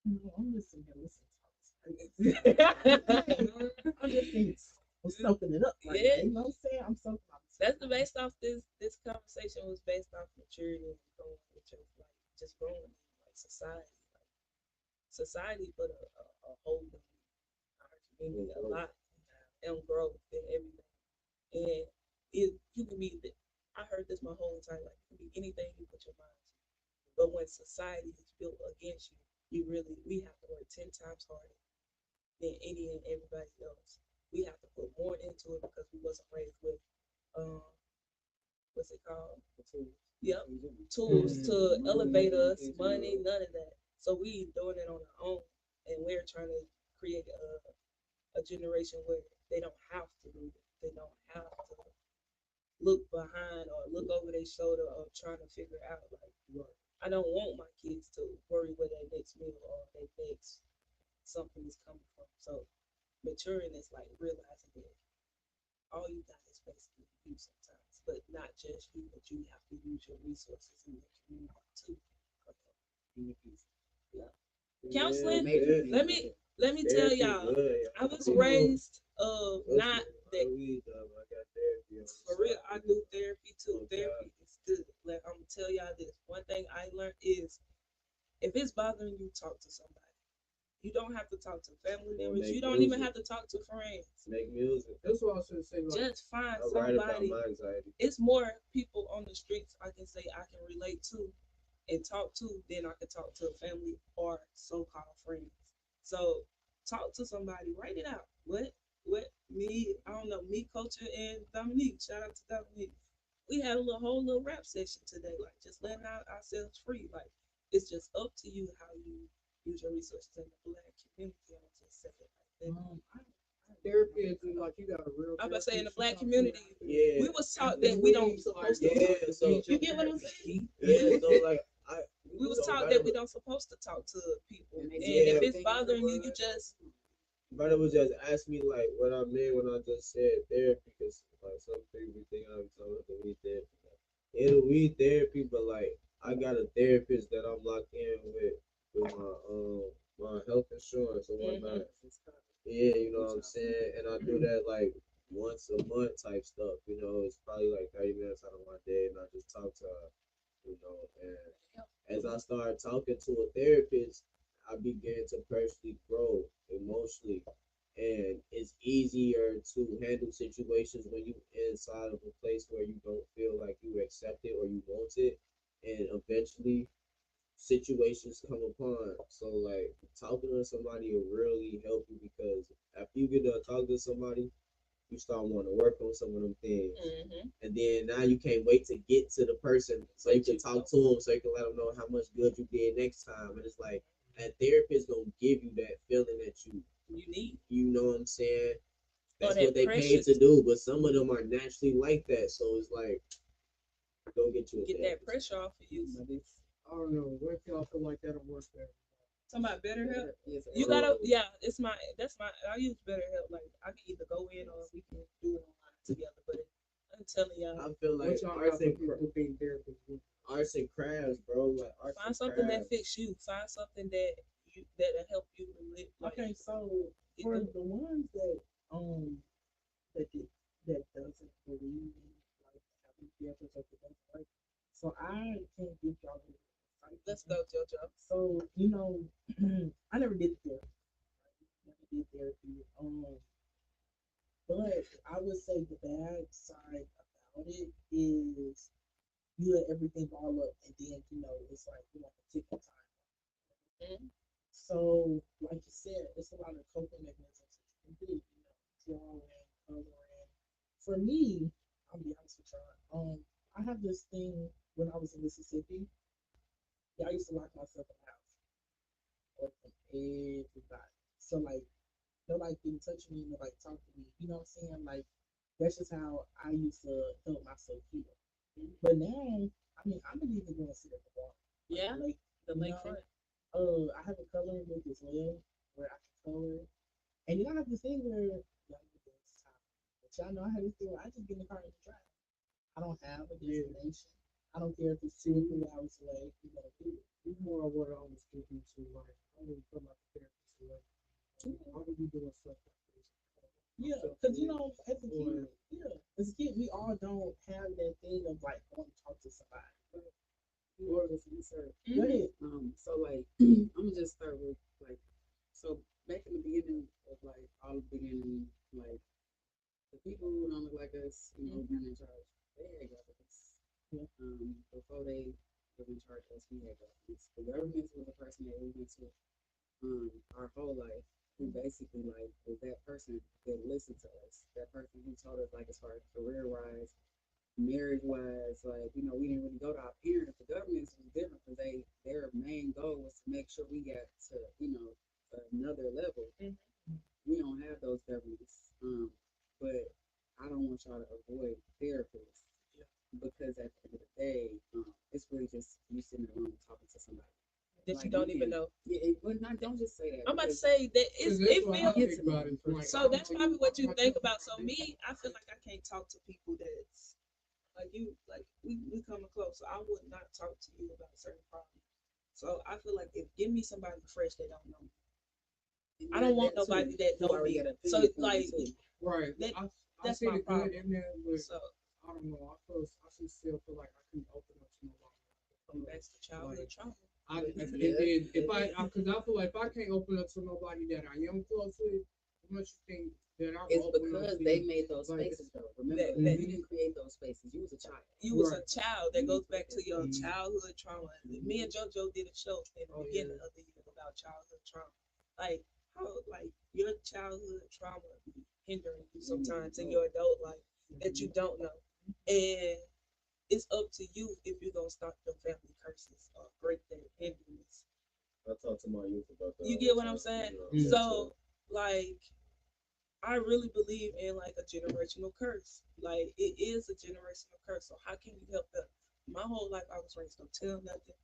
Speaker 1: No, I'm listening to I'm just saying, I'm soaking it up. Like,
Speaker 4: Yeah.
Speaker 1: you know what I'm saying? I'm soaking up.
Speaker 4: That's the based off this conversation was based off maturity and growing with your like just growing like society put a hold on our community a lot and growth and everything. And you can be I heard this my whole entire life. You can be anything you put your mind to. But when society is built against you, we have to work 10 times harder than any and everybody else. We have to put more into it because we wasn't raised with what's it called? Yep. Tools to elevate us, money, none of that. So we doing it on our own and we're trying to create a generation where they don't have to do it. They don't have to look behind or look over their shoulder or trying to figure out like I don't want my kids to worry where their next meal or their next something is coming from. So maturing is like realizing that all you got is basically you sometimes, but not just you, but you have to use your resources in your community too. Yeah. Counseling, let me tell y'all, I was raised not that for real. I do therapy too. Therapy is good. Like I'm gonna tell y'all this. One thing I learned is if it's bothering you, talk to somebody. You don't have to talk to family members. You don't even have to talk to friends.
Speaker 8: Make music.
Speaker 7: That's what I was gonna say. Like,
Speaker 4: Just find
Speaker 8: I write about
Speaker 4: somebody.
Speaker 8: my anxiety.
Speaker 4: It's more people on the streets I can say I can relate to and talk to than I can talk to a family or so-called friends. So talk to somebody. Write it out. What me? I don't know. Me, Culture, and Dominique. Shout out to Dominique. We had a whole little rap session today. Like just letting out ourselves free. Like it's just up to you how you use your resources in the black community. I'm just saying like that.
Speaker 7: therapy is like you got a real.
Speaker 4: I'm about to say in the black
Speaker 7: therapist, you talk to
Speaker 4: community,
Speaker 8: Yeah.
Speaker 4: we was taught that we don't supposed to.
Speaker 8: Yeah, so
Speaker 4: You get what I'm saying?
Speaker 8: yeah, so like
Speaker 4: We was
Speaker 8: so
Speaker 4: taught
Speaker 8: brother
Speaker 4: that we don't supposed to talk to people,
Speaker 5: And they
Speaker 4: and
Speaker 8: Yeah.
Speaker 4: if it's bothering you, you just
Speaker 8: brother was just asking me like what I meant when I just said therapy because like some people think I'm talking about weed therapy. It'll weed therapy, but like I got a therapist that I'm locked in with my health insurance or whatnot. Yeah, you know what I'm saying? And I do that like once a month type stuff. You know, it's probably like 30 minutes out of my day, and I just talk to her. You know, and as I started talking to a therapist, I began to personally grow emotionally, and it's easier to handle situations when you inside of a place where you don't feel like you accept it or you want it, and eventually situations come upon. So like talking to somebody will really help you because after you get done talking to somebody, you start wanting to work on some of them things. And then now you can't wait to get to the person so you can talk to them so you can let them know how much good you did next time. And it's like a therapist gonna give you that feeling that
Speaker 4: you need
Speaker 8: you know what I'm saying.
Speaker 4: or
Speaker 8: That's
Speaker 4: that
Speaker 8: what they
Speaker 4: pressure
Speaker 8: paid to do, but some of them are naturally like that. So it's like, go get you a
Speaker 4: get that
Speaker 8: therapist.
Speaker 4: pressure off of you.
Speaker 7: I don't know. What if y'all feel like that'll work better?
Speaker 4: Talking about better help.
Speaker 5: Yes,
Speaker 4: You gotta, yeah. That's my. I use better help. Like I can either go in or we can do it online together. But I'm telling y'all,
Speaker 8: I feel like
Speaker 7: What y'all got for people being therapists?
Speaker 8: arts and crafts, bro. Like arts
Speaker 4: find
Speaker 8: and
Speaker 4: something that
Speaker 8: crafts.
Speaker 4: fits you. Find something that you that'll help you live. Like,
Speaker 1: Okay, so for the ones that that did, that doesn't believe in like having therapist or doesn't like, so I can't give y'all the insight.
Speaker 4: let's go, JoJo.
Speaker 1: So you know, I never did therapy. Right? Never did therapy. But I would say the bad side about it is you let everything ball up, and then it's like you like a ticking time.
Speaker 4: Mhm.
Speaker 1: So, like you said, it's a lot of coping mechanisms that you can do. Drawing, coloring. For me, I'll be honest with y'all. I have this thing when I was in Mississippi. Yeah, I used to lock myself in the house away from everybody. So like nobody can touch me, nobody talk to me. You know what I'm saying? Like that's just how I used to help myself heal. But now, I mean, I believe in going to sit at the bar.
Speaker 4: Yeah,
Speaker 1: Like,
Speaker 4: the
Speaker 1: you know,
Speaker 4: lakefront.
Speaker 1: I have a coloring book as well where I can color. And you know, I have this thing where y'all know this time. But y'all know I have this thing where I just get in the car and drive. I don't have a destination. I don't care if it's 2 or 3 hours away. You know, do it.
Speaker 7: It's more of what I was speaking to. Like, I wouldn't come out the therapist like, I would be doing stuff like this.
Speaker 1: Yeah, because as a kid, as a kid, we all don't have that thing of like going to talk to somebody.
Speaker 5: Or was research.
Speaker 1: Go ahead.
Speaker 5: So like I'm gonna just start with like so back in the beginning of like all the beginning, like the people who don't look like us, being in charge, they had governments.
Speaker 1: Yeah.
Speaker 5: Before they was in charge of us, we had governments. The governments was the person that we went to our whole life, who basically like was that person that listened to us, that person who told us like as far as career wise, marriage wise, like we didn't really go to our parents. The governments was different because their main goal was to make sure we got to another level.
Speaker 4: Mhm.
Speaker 5: We we don't have those governments. But I don't want y'all to avoid therapists because at the end of the day, it's really just you sitting in the room talking to somebody
Speaker 4: that
Speaker 5: like
Speaker 4: you don't even know.
Speaker 5: Yeah, but not don't just say that.
Speaker 4: I'm about to
Speaker 5: because
Speaker 4: say that
Speaker 7: Cause
Speaker 4: it
Speaker 7: that's what I
Speaker 4: feels.
Speaker 7: think about it. Like,
Speaker 4: So that's probably what you think about. So me, I feel like I can't talk to people that's like you, like we coming close. So I would not talk to you about certain problems. So I feel like if give me somebody fresh that don't know me. I don't want
Speaker 5: that too,
Speaker 4: nobody that
Speaker 5: who
Speaker 4: know
Speaker 5: already
Speaker 4: me.
Speaker 5: got an
Speaker 4: So
Speaker 5: opinion on
Speaker 4: like
Speaker 5: it, too.
Speaker 7: right.
Speaker 4: that,
Speaker 7: I
Speaker 4: that's
Speaker 7: see
Speaker 4: my
Speaker 7: the good
Speaker 4: problem.
Speaker 7: in there, but
Speaker 4: So
Speaker 7: I don't know. I just still feel like I can open up to nobody.
Speaker 4: that's the childhood trauma.
Speaker 7: And then if because I feel like if I can't open up to nobody that I am close with, how much you think that I'm
Speaker 5: It's
Speaker 7: open up
Speaker 5: because
Speaker 7: to
Speaker 5: they
Speaker 7: you?
Speaker 5: made those
Speaker 7: Like,
Speaker 5: spaces though. Remember,
Speaker 4: that
Speaker 5: you didn't create those spaces. You was a child.
Speaker 4: you was
Speaker 7: Right.
Speaker 4: a child. That goes back to your
Speaker 7: Mhm.
Speaker 4: childhood trauma. Me and JoJo did a show in the beginning of the year about childhood trauma. Like how like your childhood trauma be hindering you sometimes in your adult life that you don't know. And it's up to you if you're gonna stop your family curses or break that hindrance.
Speaker 8: I talk to my youth about that.
Speaker 4: You
Speaker 8: all
Speaker 4: get
Speaker 8: the
Speaker 4: what I'm
Speaker 8: time,
Speaker 4: saying?
Speaker 8: you know,
Speaker 4: So like I really believe in like a generational curse. Like it is a generational curse. So how can you help them? My whole life I was raised don't tell nothing.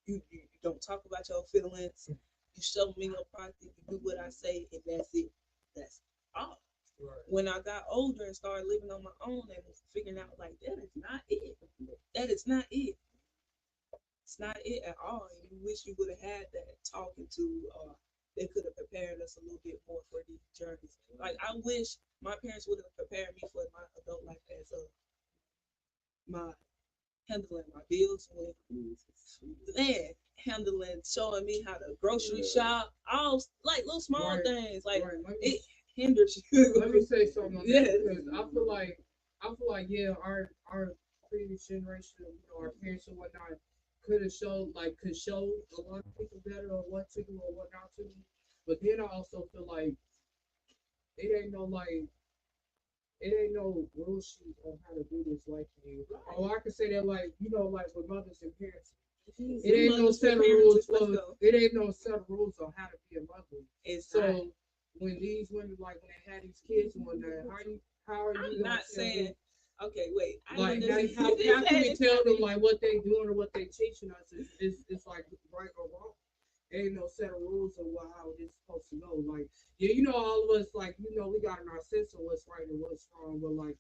Speaker 4: You don't talk about your feelings. You show me your product. You do what I say, and that's it. That's all.
Speaker 7: Right.
Speaker 4: When I got older and started living on my own and was figuring out like that is not it. That is not it. It's not it at all. And you wish you would have had that talking to, they could have prepared us a little bit more for these journeys. Like I wish my parents would have prepared me for my adult life as my handling my bills with man handling showing me how to grocery shop, all like little small
Speaker 7: Right.
Speaker 4: things. Like
Speaker 7: Right.
Speaker 4: it hinders you.
Speaker 7: Let me say something on
Speaker 4: Yes.
Speaker 7: that because I feel like yeah, our previous generation, our parents and whatnot could show a lot of people better on what to do or what not to do. But then I also feel like it ain't no like it ain't no rule sheet on how to do this like you. Oh, I can say that like like with mothers and parents. It ain't no set of rules on how to be a mother. So when these women when they had these kids and whatnot, how are you
Speaker 4: I'm not saying okay, wait.
Speaker 7: like how can we tell them like what they doing or what they teaching us is like right or wrong? There ain't no set of rules of how it's supposed to go. Like yeah, all of us like we got in our sense of what's right and what's wrong, but like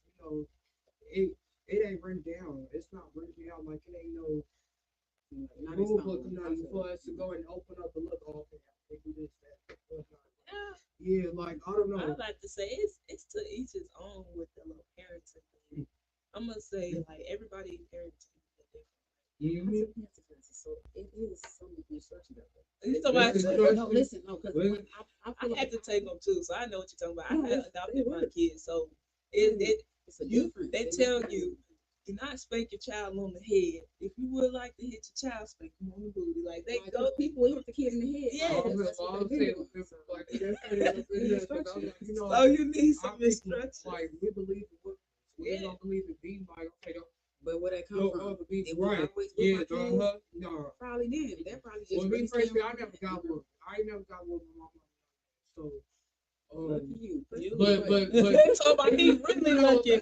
Speaker 7: it ain't written down. It's not written down. Like it ain't no rule book, for us to go and open up and look. Oh, okay, they do this, that, whatnot. Yeah, like I don't know.
Speaker 4: I like to say it's to each his own with the little parenting thing. I'm gonna say like everybody parenting is different.
Speaker 5: Mm-hmm. So it is so much instruction out there.
Speaker 4: No,
Speaker 5: listen, no, because
Speaker 4: I had to take them too, so I know what you're talking about. I had adopted my kids, so they tell you do not spank your child on the head. If you would like to hit your child, spank them on the booty. Like they go,
Speaker 5: people hit the kid in the head.
Speaker 4: Yeah.
Speaker 7: So
Speaker 4: you need some instruction.
Speaker 7: Like we believe in what we don't believe in being like okay.
Speaker 5: But where that come from?
Speaker 7: It right. Yeah, no.
Speaker 5: Probably did. That probably just.
Speaker 7: Well, me personally, I never got one. I never got one with my mom. So,
Speaker 5: you.
Speaker 7: But
Speaker 4: so about he really lucky.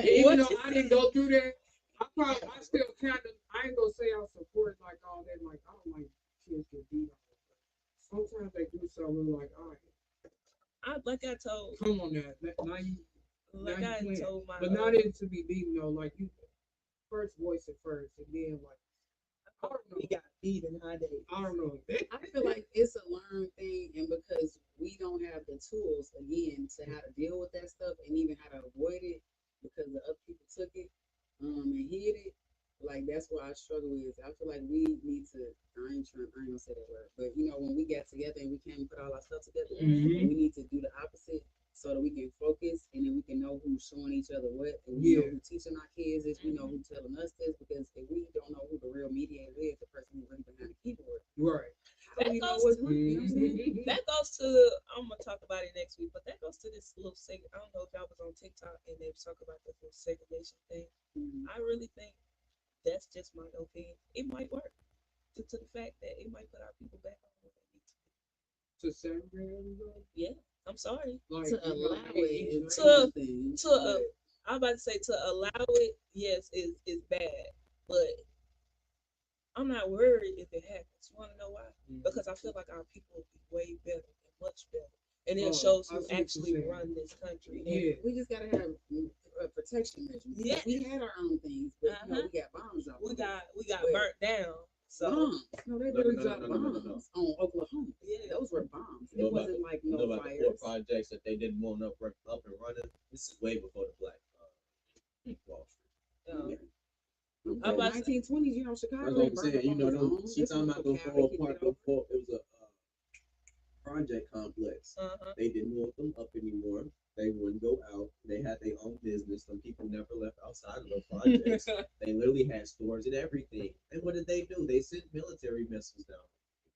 Speaker 7: Even though I didn't go through that, I still kind of. I ain't gonna say I support like all that. Like I don't like kids get beat up. Sometimes they do something like, all right.
Speaker 4: Like I told.
Speaker 7: Come on now you.
Speaker 4: Like I told my.
Speaker 7: But not into be beaten though. Like you. First voice it first, and then like I don't know.
Speaker 4: He got beat in high days.
Speaker 7: I don't know.
Speaker 5: I feel like it's a learned thing, and because we don't have the tools again to how to deal with that stuff and even how to avoid it, because the other people took it and hid it. Like that's what I struggle with. I feel like we need to. I ain't gonna say that word, but when we got together and we came and put all our stuff together, we need to do the opposite so that we can focus and then we can know who's showing each other what, and we know who teaching our kids this, we know who telling us this, because if we don't know who the real mediator is, the person who's really behind the keyboard,
Speaker 7: right?
Speaker 4: That goes, that goes to. I'm gonna talk about it next week, but that goes to this little segment. I don't know if y'all was on TikTok and they was talking about this little segregation thing. I really think that's just my opinion. It might work due to the fact that it might put our people back on where they need to be.
Speaker 7: to segregate everybody.
Speaker 4: Yeah, I'm sorry.
Speaker 7: Like
Speaker 5: To allow it is
Speaker 4: To-
Speaker 5: one thing,
Speaker 4: To
Speaker 5: but
Speaker 4: I'm about to say to allow it, yes, is bad, but I'm not worried if it happens. You want to know why? Because I feel like our people will be way better and much better, and it
Speaker 7: Oh,
Speaker 4: shows
Speaker 7: I
Speaker 4: who
Speaker 7: see what you're
Speaker 4: actually
Speaker 7: saying.
Speaker 4: run this country. And
Speaker 7: Yeah.
Speaker 5: we just gotta have protection measures.
Speaker 4: Yeah.
Speaker 5: We had our own things, but you know, we got bombs out
Speaker 4: we
Speaker 5: there.
Speaker 4: got
Speaker 5: But-
Speaker 4: burnt down. So
Speaker 5: Bombs. No, they
Speaker 8: No,
Speaker 5: really
Speaker 8: no, no,
Speaker 5: dropped
Speaker 8: no, no, no, no.
Speaker 5: bombs on Oklahoma.
Speaker 4: yeah,
Speaker 5: Those were bombs.
Speaker 8: You know
Speaker 5: It
Speaker 8: about
Speaker 5: wasn't like
Speaker 8: You
Speaker 5: no
Speaker 8: know about the
Speaker 5: fires.
Speaker 8: four projects that they didn't want up and running. This is way before the Black Wall Street.
Speaker 4: I'm about to-
Speaker 5: 1920s, you know, Chicago.
Speaker 8: That's what
Speaker 5: ain't
Speaker 8: I'm
Speaker 5: burnt
Speaker 8: saying. You
Speaker 5: up
Speaker 8: know,
Speaker 5: on its
Speaker 8: them,
Speaker 5: own.
Speaker 8: she
Speaker 5: This
Speaker 8: talking
Speaker 5: was
Speaker 8: about
Speaker 5: no
Speaker 8: the
Speaker 5: county
Speaker 8: four
Speaker 5: can
Speaker 8: park.
Speaker 5: get over.
Speaker 8: It was a project complex. They didn't want them up anymore. They wouldn't go out. They had their own business. Some people never left outside of those projects. They literally had stores and everything. And what did they do? They sent military missiles down.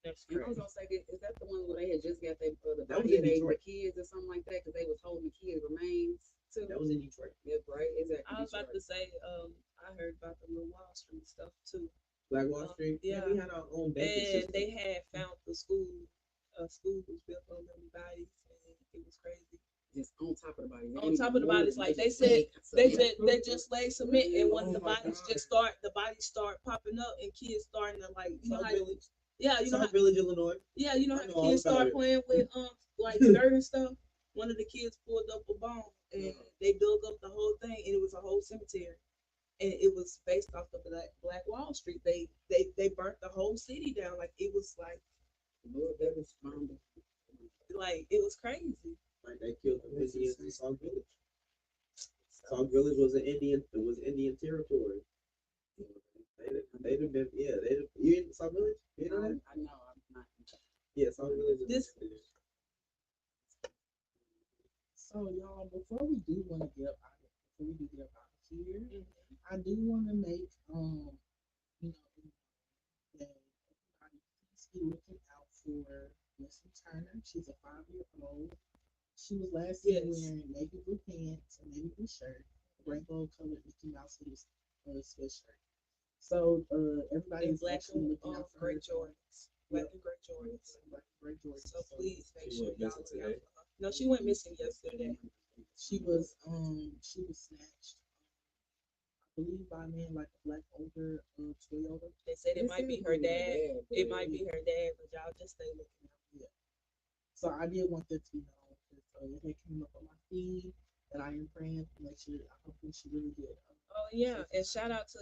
Speaker 4: That's
Speaker 5: And I was
Speaker 4: crazy.
Speaker 5: gonna say, is that the one where they had just got the
Speaker 8: That was
Speaker 5: body
Speaker 8: in
Speaker 5: of the
Speaker 8: Detroit.
Speaker 5: kids or something like that because they was holding the kids' remains too?
Speaker 8: That was in Detroit.
Speaker 5: Yeah, right. Exactly.
Speaker 4: I was about to
Speaker 5: Detroit.
Speaker 4: say, I heard about the little Wall Street stuff too.
Speaker 8: Black Wall Street.
Speaker 4: yeah.
Speaker 8: We had our own banking
Speaker 4: And
Speaker 8: system.
Speaker 4: they had found the school. A school was built on them bodies, and it was crazy.
Speaker 5: Just on top of the body.
Speaker 4: On top of the bodies, like they said, they just laid cement, and when
Speaker 7: Oh
Speaker 4: the
Speaker 7: my
Speaker 4: bodies
Speaker 7: God.
Speaker 4: the bodies start popping up, and kids starting to like, you know
Speaker 8: South
Speaker 4: how,
Speaker 8: Village.
Speaker 4: yeah, you know how,
Speaker 8: South Village, Illinois.
Speaker 4: yeah, you know
Speaker 8: I
Speaker 4: how
Speaker 8: know all
Speaker 4: kids
Speaker 8: about
Speaker 4: start
Speaker 8: it.
Speaker 4: playing with like dirt and stuff. One of the kids pulled up a bomb, and they dug up the whole thing, and it was a whole cemetery. And it was based off of Black Wall Street. They burnt the whole city down. Like it was
Speaker 5: Lord, that was bombed.
Speaker 4: like it was crazy.
Speaker 8: Like they killed the Indians in South Village. South Village was Indian territory. They'd have been, you in South Village? You know that?
Speaker 5: I know. I'm not.
Speaker 8: Yeah, South Village.
Speaker 1: So y'all, before we do want to get up out of here, I do want to make you know, that everybody please be looking out for Leslie Turner. She's a 5-year-old. She was last seen wearing navy blue pants and navy blue shirt, rainbow colored Mickey Mouse sweatshirt. So everybody
Speaker 4: And
Speaker 1: is
Speaker 4: black
Speaker 1: actually
Speaker 4: and
Speaker 1: looking out for
Speaker 4: gray
Speaker 1: her.
Speaker 4: Jordans. Black and gray Jordans.
Speaker 1: Black and gray Jordans.
Speaker 4: So please make
Speaker 8: She
Speaker 4: sure
Speaker 8: went
Speaker 4: y'all
Speaker 8: missing
Speaker 4: look out
Speaker 8: today.
Speaker 4: for her. No, she went missing yesterday.
Speaker 1: She was snatched. I believe by a man like a black older Toyota.
Speaker 4: They said it might be her dad. It might be her dad, but y'all just stay looking out.
Speaker 1: Yeah. So I did want that to be known because it came up on my feed, and I am praying to make sure. I hope she really did.
Speaker 4: Oh yeah, and shout out to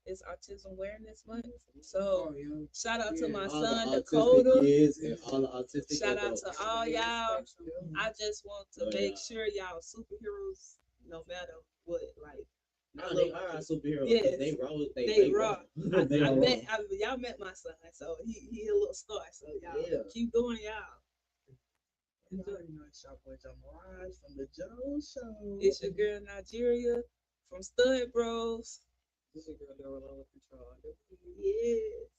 Speaker 4: it's Autism Awareness Month. So
Speaker 7: Oh yeah.
Speaker 4: shout out to my
Speaker 8: All
Speaker 4: son
Speaker 8: the autistic
Speaker 4: Dakota.
Speaker 8: kids and all the autistic
Speaker 4: Shout out
Speaker 8: adults.
Speaker 4: to all y'all.
Speaker 5: Special.
Speaker 4: I just want to
Speaker 8: Oh,
Speaker 4: make
Speaker 8: yeah.
Speaker 4: sure y'all superheroes, no matter what. Like
Speaker 8: No, they are superheroes.
Speaker 4: Yes.
Speaker 8: They roll.
Speaker 4: they rock. I
Speaker 8: They roll.
Speaker 4: met y'all met my son, so he a little star. So y'all
Speaker 8: Yeah.
Speaker 4: keep doing y'all.
Speaker 1: You already know it's your boy Joe Mirage from the Joe Show.
Speaker 4: It's your girl Nigeria from Studbros.
Speaker 5: This is your girl Lola Control.
Speaker 4: Yes.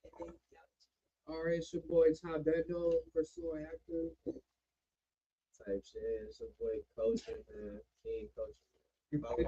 Speaker 4: And then y'all
Speaker 7: All right, it's your boy Tom Bendo, pursuing actor.
Speaker 8: Type shit. It's your boy coaching, man. King coaching. Follow me.